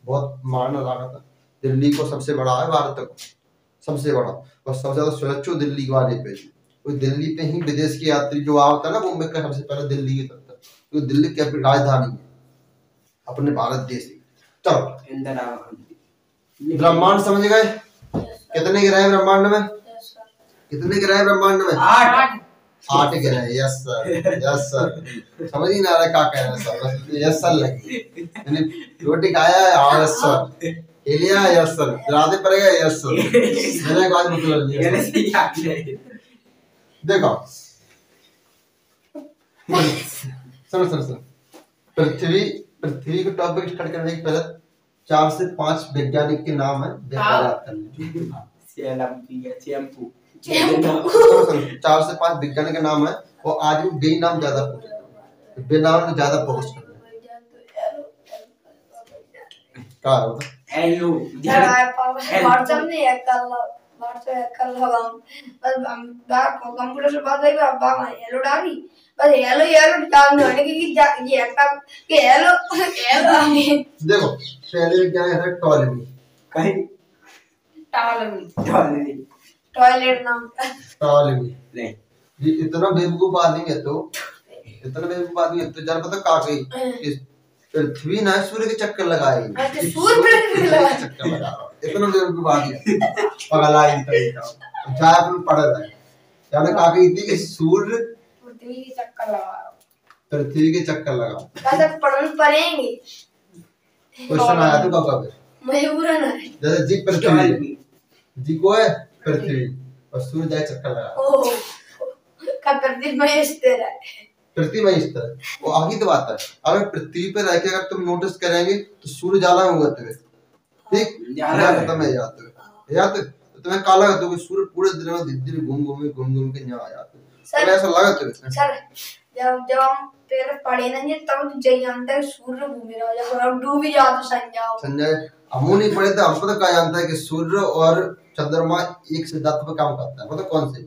Speaker 1: बहुत मारना लागत है। दिल्ली को सबसे बड़ा है भारत का सबसे बड़ा और सबसे ज्यादा सुरक्षित दिल्ली वाले पे, तो दिल्ली पे ही विदेश के यात्री जो आता है ना वो उनका सबसे पहले दिल्ली की तरफ, तो दिल्ली कैपिटल राजधानी है अपने भारत देश की। चलो ब्रह्मांड समझ गए, कितने ग्रह हैं ब्रह्मांड में, कितने ग्रह हैं ब्रह्मांड में? 8 ग्रह। यस सर समझ ही ना आ रहा क्या कह रहे हैं सर, यस सर लगी मैंने रोटी खाया है, हाँ यस सर हिलिया यस सर राधे पड़ेगा यस सर मैंने एक बात मतलब देखो सुनो पृथ्वी पृथ्वी को टॉपिक स्टार्ट करने के पहले 4 से 5 वैज्ञानिक के नाम है, 4 से 5 वैज्ञानिक के नाम है, वो आज भी बे नाम ज्यादा पूछते, बे नाम में ज्यादा फोकस करते क्या होता
Speaker 2: हेलो
Speaker 3: व्हाट्सएप नहीं है कल लगाऊं बस हम कंप्यूटर से बात करेंगे, अब हेलो डाली बस हेलो डालने वाले कि ये का कि हेलो
Speaker 1: देखो पहले विज्ञान है टॉलेमी,
Speaker 2: कहीं
Speaker 3: टॉयलेट नाम
Speaker 1: टॉलेमी
Speaker 2: नहीं
Speaker 1: ये इतना बेवकूफ आदमी है, तो इतना बेवकूफ आदमी है तो जान पता का गई पृथ्वी ना सूर्य के चक्कर लगाएगी,
Speaker 3: अच्छा सूर्य पे लगा
Speaker 1: चक्कर लगा रहा है, इतना बेवकूफ आदमी है पगला ही तरीका चाहे अपन पढ़ा था जाने का गई थी कि सूर्य
Speaker 3: पृथ्वी के चक्कर लगा
Speaker 1: पृथ्वी के चक्कर लगा
Speaker 3: कैसे पढ़ने पड़ेंगे
Speaker 1: क्वेश्चन आया तो कब
Speaker 3: मयूर ना
Speaker 1: जैसे जी पृथ्वी जी को है पृथ्वी और सूर्य जाए चक्कर लगा
Speaker 3: ओह का पृथ्वी में स्थिर है,
Speaker 1: पृथ्वी में इस तरह वो आगे तो बात है। अगर पृथ्वी पे रह के अगर तुम नोटिस करेंगे तो सूर्य जाला में होते हुए ठीक खत्म है जाते तो तुम्हें काला लगता है कि सूर्य पूरे दिन में धीरे धीरे घूम के यहाँ आ जाते हैं, तो ऐसा लगता है
Speaker 3: सर जब हम पहले पढ़े ना ये तब तो जानता है सूर्य घूम रहा है, जब हम डूब ही जाते
Speaker 1: संजय हम नहीं पढ़े थे, हमको तो कहा जानता है कि सूर्य और चंद्रमा एक सिद्धांत पे काम करता है, मतलब कौन से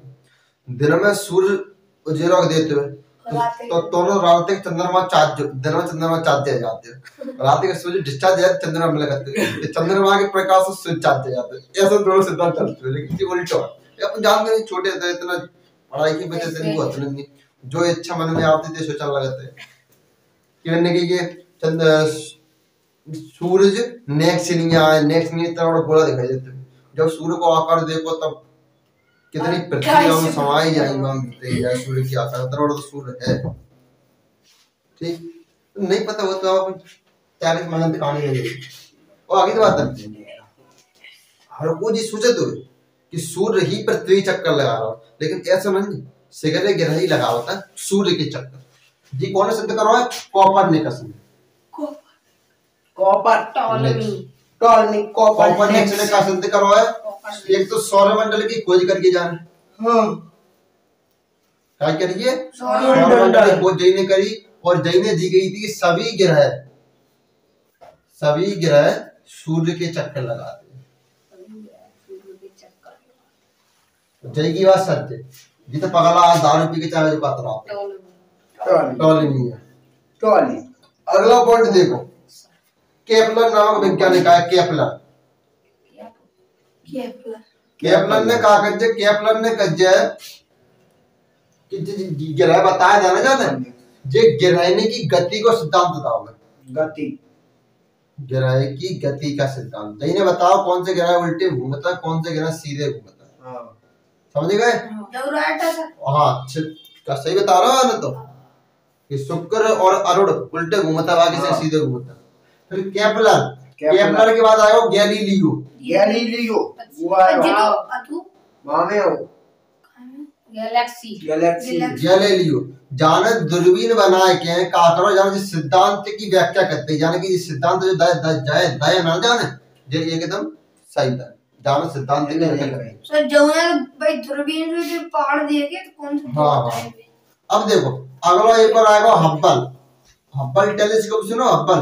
Speaker 1: दिन में सूर्य उजेला देते हुए तो दोनों रात के चंद्रमा चार्ज दिन में चंद्रमा चार्ज दिया जाते हैं, रात के सूर्य डिस्चार्ज दिया चंद्रमा में लगाते हैं, चंद्रमा के प्रकाश से सूर्य चार्ज दिया जाते हैं, ऐसे दोनों सिद्धांत चलते हैं। लेकिन उल्टा है अपन जानते नहीं, छोटे थे इतना पढ़ाई की वजह से नहीं होता नहीं, जो इच्छा मन में आती थी सोचने लगते कहने की ये सूरज नेक्स्ट नहीं आए नेक्स्ट नहीं इतना बड़ा गोला दिखाई देते, जब सूर्य को आकार देखो तब कितनी पृथ्वी में समाई जाएंगे हम मिलते सूर्य की आकार इतना बड़ा तो सूर्य है। ठीक नहीं पता वो तो आप 40 महीने तक आने लगे और आगे की बात है हर को जी सोचे तो कि सूर्य ही पृथ्वी चक्कर लगा रहा हो, लेकिन ऐसा नहीं सिगरे ग्रह ही लगा होता है सूर्य के चक्कर। जी कौन सिद्ध करो है कोपरनिकस ने कोपरनिकस ने क्या सिद्ध करो है? एक तो सौरमंडल की खोज करके जाने क्या करिए सौरमंडल की खोज जई ने करी और जई ने दी गई थी कि सभी ग्रह सूर्य के चक्कर लगाते हैं। जय की बात सत्य जी तो पगला आज दारू पी के चाहे जो कातरा टॉली है टॉली। अगला पॉइंट देखो केपलर नामक वैज्ञानिक है केपलर ने कहा कि केपलर ने कहा कि ग्रह बताया जाना जाने जे ग्रह की गति को सिद्धांत बताओ गति ग्रह की गति का सिद्धांत जई ने बताओ कौन से ग्रह उल्टे घूमता है कौन से ग्रह सीधे घूमता है। समझ गए? हाँ क्या सही बता रहा है ना तो कि शुक्र और अरुण उल्टे घूमता बाकी से सीधे घूमता। फिर केपलर के बाद आयो गैलीलियो गैलीलियो जाने दूरबीन बनाए के का करो जाने सिद्धांत की व्याख्या करते जाने कि सिद्धांत जो दया ना जाने जे एकदम सही था जाने सिद्धांत की व्याख्या करते
Speaker 3: सर जमुना भाई दूरबीन जो पहाड़ दिए के कौन सा?
Speaker 1: हाँ अब देखो अगला एक और आएगा हब्बल टेलीस्कोप सुनो हब्बल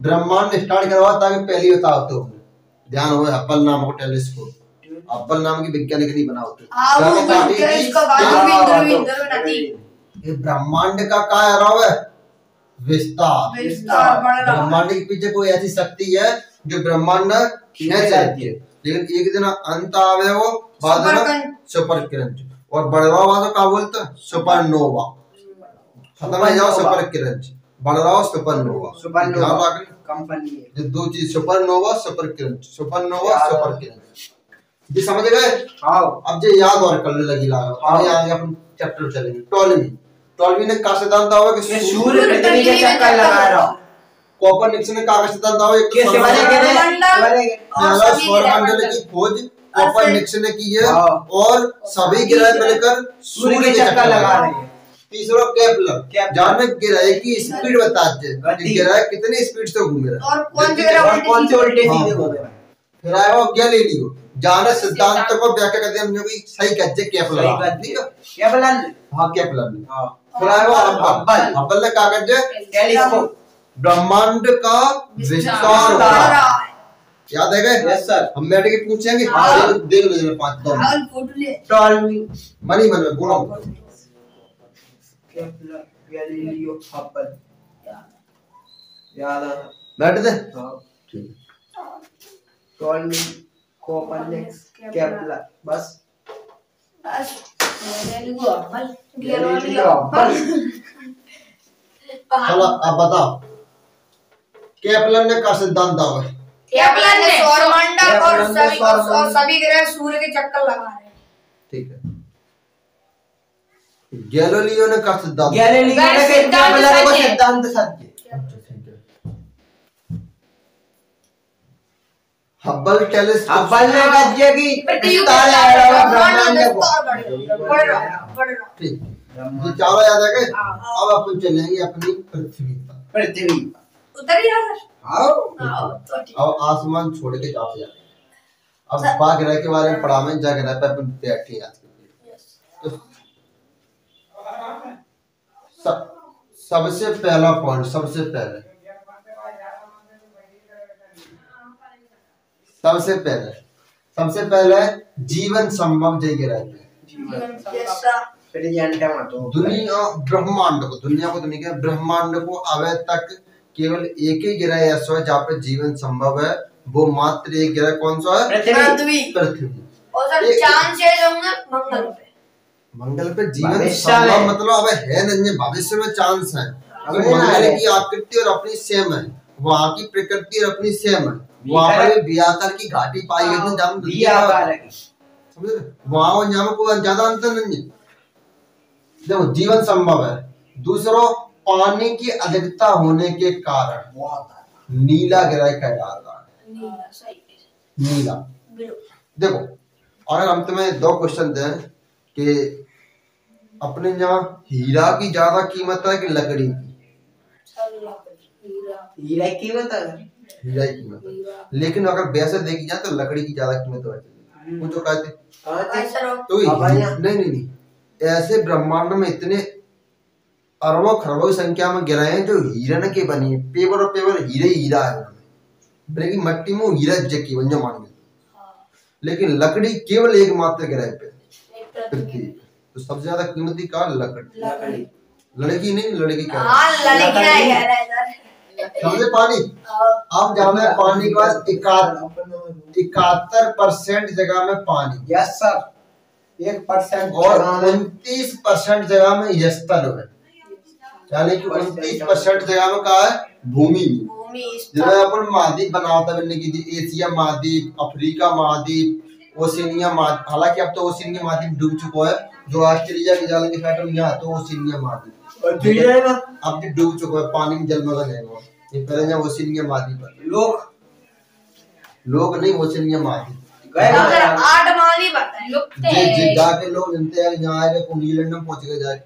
Speaker 1: ब्रह्मांड स्टार्ट करवा ताकि पहली बताओ तो ध्यान हो हब्बल नाम का टेलीस्कोप हब्बल नाम की वैज्ञानिक नहीं बना होते ये ब्रह्मांड का क्या है विस्तार ब्रह्मांड के पीछे कोई ऐसी शक्ति है जो ब्रह्मांड खींच जाती है लेकिन एक दिन अंत आवे वो बाद में सुपर किरण और बढ़ रहा हुआ तो क्या बोलते हैं सुपरनोवा खत्म हो जाओ सुपर किरण बढ़ रहा हो सुपरनोवा कंपनी ये दो चीज सुपरनोवा सुपर किरण जी समझ गए? हाँ अब जो याद और करने लगी लगा आगे आगे अपन चैप्टर चलेंगे। टॉलमी ने कहा सिद्धांत हुआ कि सूर्य पृथ्वी के चक्कर लगा रहा है। कोपरनिकस ने कहा सिद्धांत हुआ एक सौरमंडल की खोज कोपरनिकस ने की है और सभी ग्रह मिलकर सूर्य के चक्कर लगा रहे हैं। तीसरा केपलर जाने ग्रह की स्पीड बताते हैं ग्रह कितनी स्पीड से घूम रहे हैं और कौन से उल्टे सीधे घूम रहे हैं। फिर आया वो गैलीलियो जाने सिद्धांत को व्याख्या करते हैं हम जो कि सही कहते केपलर हाँ केपलर ने फिर आया वो हब्बल ने कहा करते टेलीस्कोप ब्रह्मांड का विस्तार हो रहा है। याद है गए? यस सर हम बैठ के पूछेंगे देख लो 5 टॉलमी मनी मन में बोलो केपलर गैलीलियो हब्बल याद आ बैठ दे हां ठीक टॉलमी कोपरनिकस केपलर बस गैलीलियो हब्बल चलो अब बताओ केपलर ने क्या सिद्धांत दिया है?
Speaker 3: केपलर ने सौरमंडल और सभी ग्रह सूर्य के चक्कर लगा रहे हैं।
Speaker 1: ठीक है गैलीलियो ने क्या सिद्धांत
Speaker 2: केपलर को सिद्धांत सत्य
Speaker 1: हब्बल टेलीस्कोप
Speaker 2: हब्बल ने कहा कि विस्तार है ब्रह्मांड को
Speaker 3: बढ़ रहा
Speaker 1: ठीक ये चारों याद है क्या? अब अपन चलेंगे अपनी पृथ्वी
Speaker 3: उधर ही सर
Speaker 1: आओ
Speaker 3: तो ठीक
Speaker 1: अब आसमान छोड़ के जाओ यार अब बाग ग्रह के बारे में पढ़ा में जा ग्रह पे अपन बैठे याद तो सबसे पहला पॉइंट सबसे पहले जीवन संभव जय ग्रह दुनिया ब्रह्मांड को अभी तक केवल एक ही ग्रह ऐसा है जहाँ पे जीवन संभव है वो मात्र एक ग्रह कौन सा है पृथ्वी
Speaker 3: और सर चांद से जाऊंगा
Speaker 1: मंगल पे जीवन संभव मतलब अब है नहीं भविष्य में चांस है मंगल की आकृति और अपनी सेम है वहाँ की प्रकृति और अपनी सेम है वहाँ पर भी आकार की घाटी पाई गई समझे? वहां और यहाँ में कोई ज्यादा अंतर नहीं है। देखो जीवन संभव है। दूसरा, पानी की अधिकता होने के कारण नीला ग्रह कहलाता है। नीला। देखो, और हम तुम्हें दो क्वेश्चन दें कि अपने यहाँ हीरा की ज्यादा कीमत है कि लकड़ी की?
Speaker 2: हीरा की कीमत है।
Speaker 1: हीरा की कीमत है, लेकिन अगर वैसे देखी जाए तो लकड़ी की ज्यादा कीमत है। वो जो कहते तो नहीं नहीं नहीं, ऐसे ब्रह्मांड में इतने अरबों खरबों की संख्या में ग्रह हैं जो हीरे के बनी है। पेपर और पेपर हीरे हीरा है, लेकिन मट्टी में हीरा जकी बन मान गए। लेकिन लकड़ी केवल एकमात्र ग्रह पे, पृथ्वी। तो सबसे ज्यादा कीमती का लकड़ी, लड़की नहीं, लड़की क्या समझे? पानी। अब जहाँ में पानी के बाद 71% जगह में पानी।
Speaker 2: Yes sir. 1%
Speaker 1: और 29% जगह में स्थल है, यानी कि 29% जगह में कहा है भूमि। जिसमें अपन महाद्वीप बनाता बनने की थी, एशिया महाद्वीप, अफ्रीका महाद्वीप, ओशिनिया महाद्वीप। हालांकि अब तो ओशिनिया महाद्वीप डूब चुका है, जो ऑस्ट्रेलिया के जाल के साइड में यहाँ तो ओशिनिया महाद्वीप अब भी डूब चुका है, पानी में जलमग्न है वो। ये पहले यहाँ ओशिनिया महाद्वीप है। लोग नहीं, ओशिनिया महाद्वीप जाके लोग जानते हैं यहाँ आएगा को न्यूजीलैंड में पहुंच गए जाए,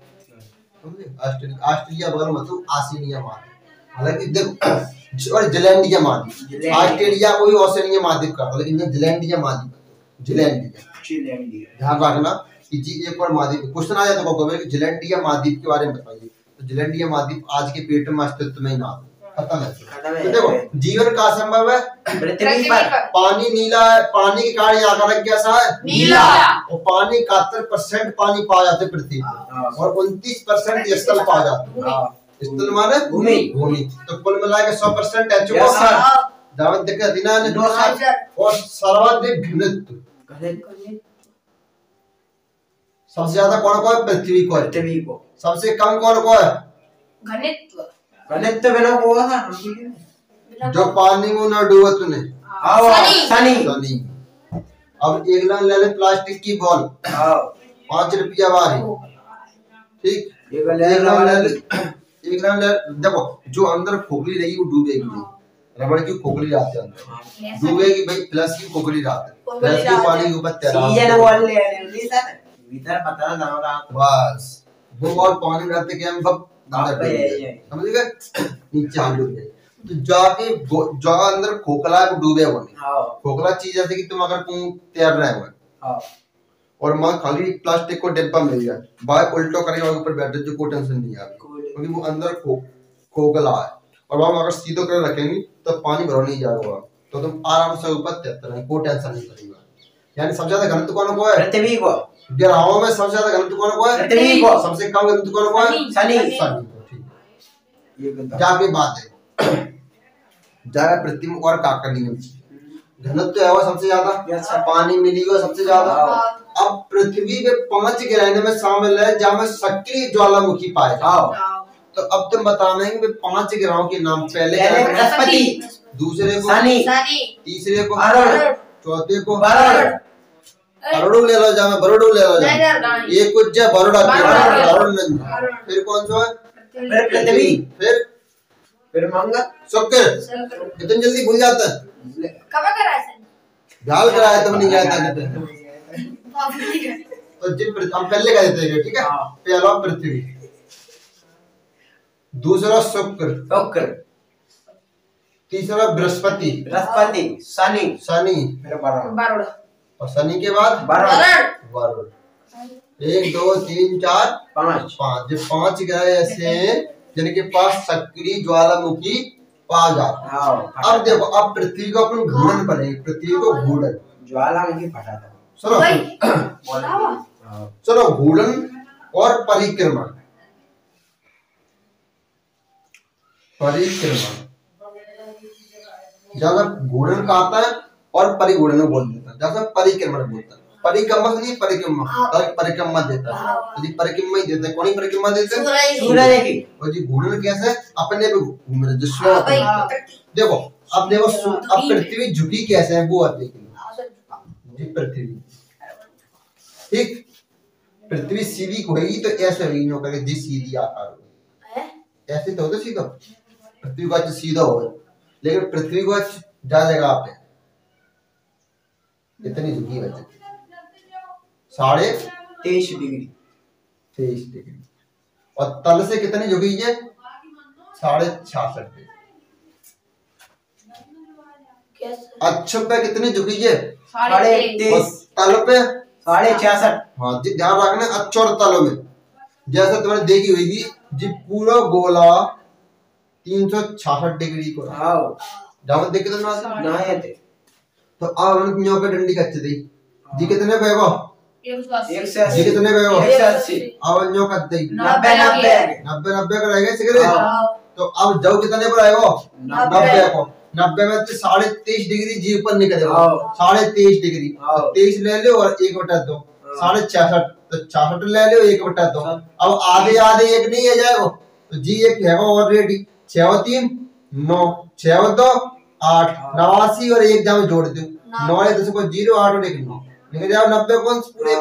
Speaker 1: ऑस्ट्रेलिया बगल में तो आसिनिया महाद्वीप। हालांकि देखो, और जिलैंडिया महाद्वीप, ऑस्ट्रेलिया को भी ओशिनिया महाद्वीप करता, लेकिन ये जिलैंडिया महाद्वीप, जिलैंडिया। ध्यान रखना कि जी एक बार महाद्वीप क्वेश्चन आ जाता है कि जिलैंडिया महाद्वीप के बारे में बताइए, तो जिलैंडिया महाद्वीप आज के पेट में अस्तित्व में ही ना, खत्म है। तो देखो जीवन का संभव है
Speaker 2: पृथ्वी पर।
Speaker 1: पानी नीला है, पानी के कारण यहाँ का रंग कैसा है? नीला। और पानी 71% पानी पाया जाते पृथ्वी पर, और 29% स्थल पाया जाते। स्थल माने भूमि। तो कुल मिलाकर 100% है चुका। दावत देखा दिना ने और सर्वाधिक घनत्व सबसे ज्यादा कौन को है? पृथ्वी को। सबसे कम कौन को है?
Speaker 2: घनत्व बिना को था
Speaker 1: जो पानी में न डूबे तूने, सनी। अब एक लाइन ले ले प्लास्टिक की बॉल, 5 रुपया वाली, ठीक। एक लाइन ले। देखो जो अंदर खोखली रहेगी वो डूबेगी नहीं, रबड़ की खोखली रहती है अंदर, डूबेगी भाई प्लस की खोखली रहती है, प्लस की पानी के ऊपर तैरार बस वो बॉल पानी रहते कि हम सब समझ गए, नीचे हम डूब गए। तो जाके जगह अंदर खोखला है वो डूबे वो नहीं। खोखला चीज जैसे कि तुम अगर तुम तैर रहे हो और वहां खाली प्लास्टिक को डिब्बा मिल जाए, बाहर उल्टो करेंगे ऊपर बैठे जो कोई टेंशन नहीं है, क्योंकि वो अंदर खोखला है। और वहां अगर सीधो कर रखेंगे तो पानी भरो नहीं जाएगा, तो तुम आराम से ऊपर तैरते रहे, कोई टेंशन नहीं करेगा। यानी सबसे ज्यादा घनत्व कौन को है? पृथ्वी को। ग्रहों में सबसे ज्यादा घनत्व कौन को है? पृथ्वी को। सबसे कम घनत्व कौन को है? शनि को। ठीक, जाके बात है जाएगा पृथ्वी में और काकनी घनत्व है वो सबसे ज्यादा, पानी मिली हुआ सबसे ज्यादा। अब पृथ्वी पे 5 ग्रह में शामिल है जहाँ में सक्रिय ज्वालामुखी पाए जाते। तो अब तुम बताना है कि 5 ग्रहों के नाम। पहले बृहस्पति, दूसरे को शनि, तीसरे को अरुण, चौथे को अरुण ले लो, जा मैं बरोडू ले लो, एक कुछ जा बरोडा अरुण नहीं। फिर कौन सा है? पृथ्वी, फिर मंगल, शुक्र। इतनी जल्दी भूल जाता है?
Speaker 3: कब कराया है?
Speaker 1: ढाल कराया तब नहीं जाता है। तो जिन हम पहले कह देते हैं, ठीक है। पहला पृथ्वी, दूसरा शुक्र, तीसरा बृहस्पति, शनि, और शनि के बाद वरुण। 1 2 3 4 5 जो 5 ग्रह ऐसे हैं जिनके पास सक्रिय ज्वालामुखी पाया जाता है। अब देखो, अब पृथ्वी को अपन घूर्णन पर है, पृथ्वी को घूर्णन
Speaker 2: ज्वालामुखी फटाता।
Speaker 1: सुनो घूर्णन और परिक्रमा। ज्यादा घूर्णन का आता है और परिघूर्णन बोल देता है, जैसा परिक्रमण बोलता है। परिक्रमा नहीं, परिक्रमा देता है, यदि परिक्रमा ही देता है। कौन ही परिक्रमा देते हैं? सूर्य की। और जी घूर्णन कैसे? अपने पे घूम रहे जिसमें। देखो अब देखो, अब पृथ्वी झुकी कैसे है वो आप देख लो जी। पृथ्वी ठीक। पृथ्वी सीधी होगी तो ऐसे होगी, नो करके जी सीधी आकार होगी, ऐसे तो होता सीधा, पृथ्वी का सीधा हो, लेकिन पृथ्वी को जा जगह पे इतनी झुकी बच्चे 23.5 डिग्री, 23 डिग्री, और तल से कितनी झुकी है 66.5 डिग्री। अक्ष पे कितनी झुकी है 23, तल पे 66। हाँ जी ध्यान रखना, अक्ष और तल में जैसे तुमने देखी हुई जी पूरा गोला 366 डिग्री को जब देखे तो ना है तो अब हम यहाँ पे डंडी कच्चे दी जी कितने पे को 180, जी कितने पे को 180, अब न्यो कर दे 90 का रहेगा सिगरे, तो अब जाओ कितने पर आएगा 90 को, 90 में तो 23.5 डिग्री जी ऊपर निकलेगा, 23.5 डिग्री, 23 ले लो और 1/2, 66, तो 66 ले लो 1/2, अब आधे आधे एक नहीं है जाएगा, तो जी एक है ऑलरेडी 6 और 3 9, 6 और 2 8, 89 और एक जाम जोड़ दो 9 है 10 को 0 8 और 1 9 निकल जाओ 90 कौन पूरे।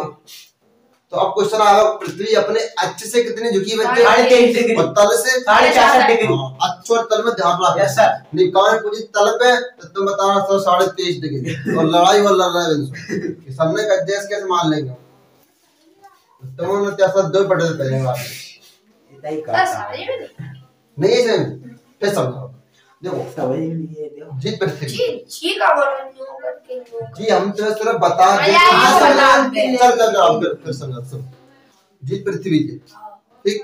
Speaker 1: तो अब क्वेश्चन आएगा पृथ्वी अपने अक्ष से कितनी झुकी बच्चे 23.5 डिग्री और तल से 66 डिग्री। अक्ष और तल में ध्यान रखना। Yes sir. निकाल पूरी तल पे तो तुम बताना 23.5 डिग्री और लड़ाई और लड़ रहे हैं सामने का एडजस्ट कैसे मान लेंगे तुम त्यासा 2 पटे पहले इतना ही करता नहीं है फिर समझो देखो जी पृथ्वी जी का जी हम तो सिर्फ बता देते चल फिर समझ सब जी पृथ्वी जी ठीक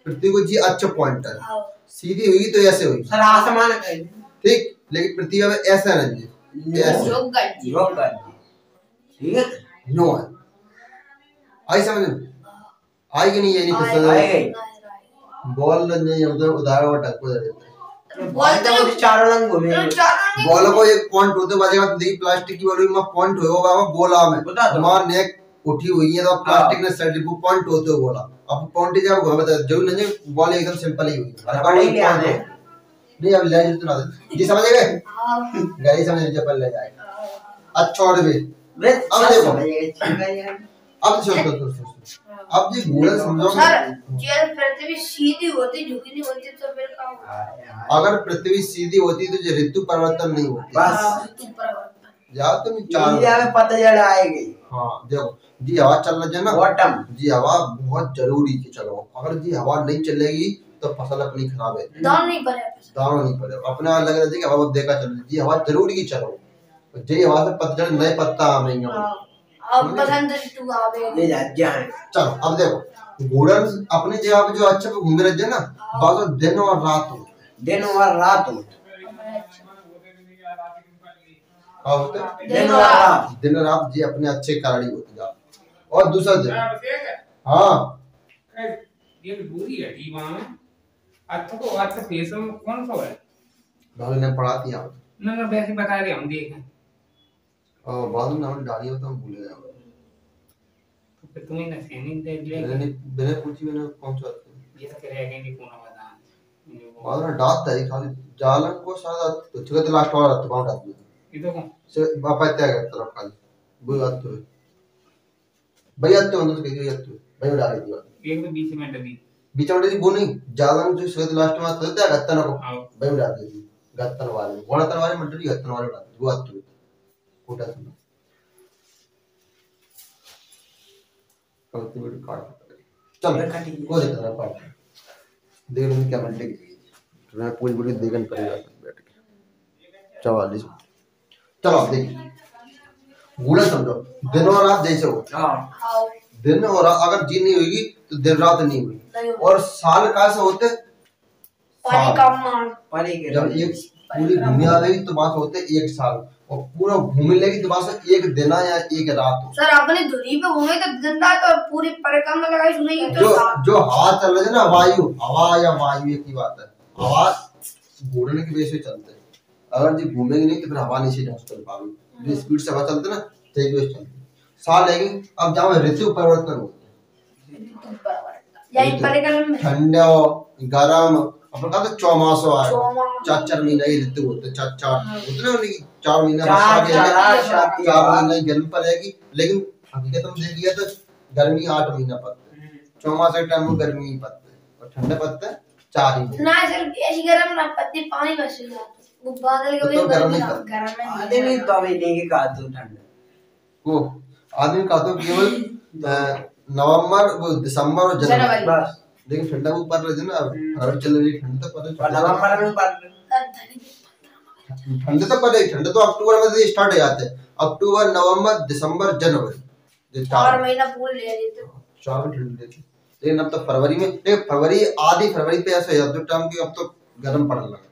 Speaker 1: पृथ्वी को जी अच्छा पॉइंट है सीधी हुई तो ऐसे हुई सर आसमान है ठीक लेकिन पृथ्वी में ऐसा नहीं है योग कर ठीक है नो है आई समझ आई कि नहीं ये नहीं पसंद बॉल नहीं हम तो उदाहरण टक्को देते बॉल तो चारों रंग घूमे बॉल को एक पॉइंट होते बजेगा तो देखिए प्लास्टिक की बॉल में पॉइंट होगा गोला में हमारा नेक उठी हुई है तो प्लास्टिक ने सेट को पॉइंट होते हो गोला अब पॉइंट जब घूमे तो जरूर नहीं बॉल एकदम सिंपल ही हुई नहीं अब ले तो ना जी समझ गए गाड़ी समझ लीजिए पर ले जाएगा अच्छा और भी अब देखो अब सोचो अब ये गोला समझो
Speaker 3: सर ये पृथ्वी सीधी होती झुकी नहीं होती तो फिर क्या होगा
Speaker 1: अगर पृथ्वी सीधी होती तो ये ऋतु परिवर्तन नहीं होती
Speaker 3: बस ऋतु परिवर्तन
Speaker 1: या तो चार
Speaker 2: इंडिया में पतझड़ आएगी।
Speaker 1: हाँ देखो जी हवा चल रही है ना
Speaker 2: ऑटम
Speaker 1: जी हवा बहुत जरूरी है चलो अगर जी हवा नहीं चलेगी तो फसल अपनी खराब है
Speaker 3: दाना नहीं पड़े
Speaker 1: अपना लग रहा है कि हवा देखा चलो जी हवा जरूरी की चलो जी हवा से पतझड़ नए पत्ता आएंगे
Speaker 3: अब बसंत ऋतु आवे
Speaker 2: ले जाए
Speaker 1: चलो अब देखो घोड़न अपनी जगह पे जो अच्छा पे घूम रहे हैं ना बात दिन और रात हो दिन और रात जी अपने अच्छे कारणी होते जा और दूसरा दिन हाँ
Speaker 4: ये दूरी है जी वहां में अच्छा को अच्छा फेस में कौन सा है
Speaker 1: भाभी ने पढ़ाती है
Speaker 4: ना वैसे बता रहे हम देखें
Speaker 1: और बाद में नाम डाली हो तो हम भूल गए
Speaker 4: तो फिर तुम्हें ना सेनिंग दे दिया
Speaker 1: मैंने पूछी मैंने कौन सा
Speaker 4: ये तो कह रहे हैं कि कौन बता
Speaker 1: बाद में डांट था खाली जालन को शायद तो चुके तो लास्ट वाला तो बाउंड आदमी
Speaker 4: ये तो कौन
Speaker 1: से बापा त्याग तरफ खाली वो बात तो भैया तो अंदर से कहिए तो भैया डाल दी
Speaker 4: एक तो 20 मिनट दी
Speaker 1: बीच में वो नहीं जालन जो शायद लास्ट में आता था गत्तन को भैया डाल दी गत्तन वाले मंडली गत्तन वाले डाल वो बात तो कोटा सुनो कल वीडियो काट चल को देखा पार्ट देख लो क्या मिनट की तो मैं पूरी वीडियो देखन पड़ेगा बैठ के 44 चलो आप देखिए गुड़ा समझो दिन और रात जैसे हो
Speaker 3: हां
Speaker 1: दिन और अगर जी नहीं होगी तो दिन रात नहीं हुई और साल कैसे होते
Speaker 3: पानी का मान
Speaker 1: जब एक पूरी दुनिया रहेगी तो बात होते एक साल और पूरा घूमने लगी तो बात एक दिन या एक रात
Speaker 3: सर अपने धुरी पे घूमे तो दिन रात और पूरी परिक्रमा लगाई सुनेगी तो
Speaker 1: जो हवा चल रही है ना हवा या वायु एक ही बात है हवा घूमने की वजह से चलते हैं अगर जी घूमेंगे नहीं तो फिर हवा नहीं से चल पाएगी जो स्पीड से हवा चलते ना तेज वजह चलती साल लेकिन अब जहाँ ऋतु परिवर्तन होते
Speaker 3: यही परिक्रमा में
Speaker 1: ठंडा गरम अपन का तो चौमासो आए 4 महीने की ऋतु होते 4 उतने होने की 4 महीने 4 महीने गर्म पड़ेगी लेकिन हकीकत में देखिए तो गर्मी 8 महीना पड़ते हैं, चौमास के टाइम में गर्मी ही पड़ते हैं और ठंडे पड़ते हैं 4 ही महीने।
Speaker 3: ना सर ऐसी गर्म ना पत्ती पानी बस जाते वो बादल के
Speaker 1: तो
Speaker 3: वजह
Speaker 1: गर्म
Speaker 3: से
Speaker 1: नहीं पड़ते।
Speaker 3: गर्म में
Speaker 2: आदमी तो अभी लेके का तो ठंड
Speaker 1: वो आदमी का तो केवल नवंबर वो दिसंबर और जनवरी
Speaker 2: बस
Speaker 1: लेकिन ठंडा वो पड़ रही है ना, फरवरी चल रही है, ठंड तो पड़ रही
Speaker 2: और नवंबर में पड़
Speaker 1: ठंड तो पड़े, ठंड तो अक्टूबर में से स्टार्ट हो जाते हैं, अक्टूबर नवंबर दिसंबर जनवरी ये
Speaker 3: 4 महीना पूल ले लेते
Speaker 1: 4 में ठंड लेते। लेकिन अब तो फरवरी में फरवरी आधी फरवरी पे ऐसे हो जाते हैं टाइम की अब तो गर्म पड़ने लगता है,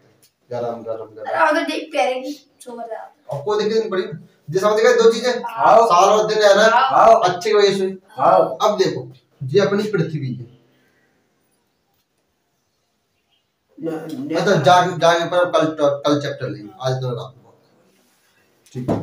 Speaker 1: गरम गरम
Speaker 3: अरे
Speaker 1: गरम।
Speaker 3: अगर देख प्यारे की सुबह जाते
Speaker 1: आपको देखने नहीं पड़ी जिस समझ गए 2 चीजें
Speaker 2: आओ
Speaker 1: साल और दिन है ना
Speaker 2: आओ
Speaker 1: अच्छे की वजह से।
Speaker 2: आओ
Speaker 1: अब देखो ये अपनी पृथ्वी है, मतलब जाके जाके पर कल चैप्टर लेंगे आज तो रात को, ठीक है।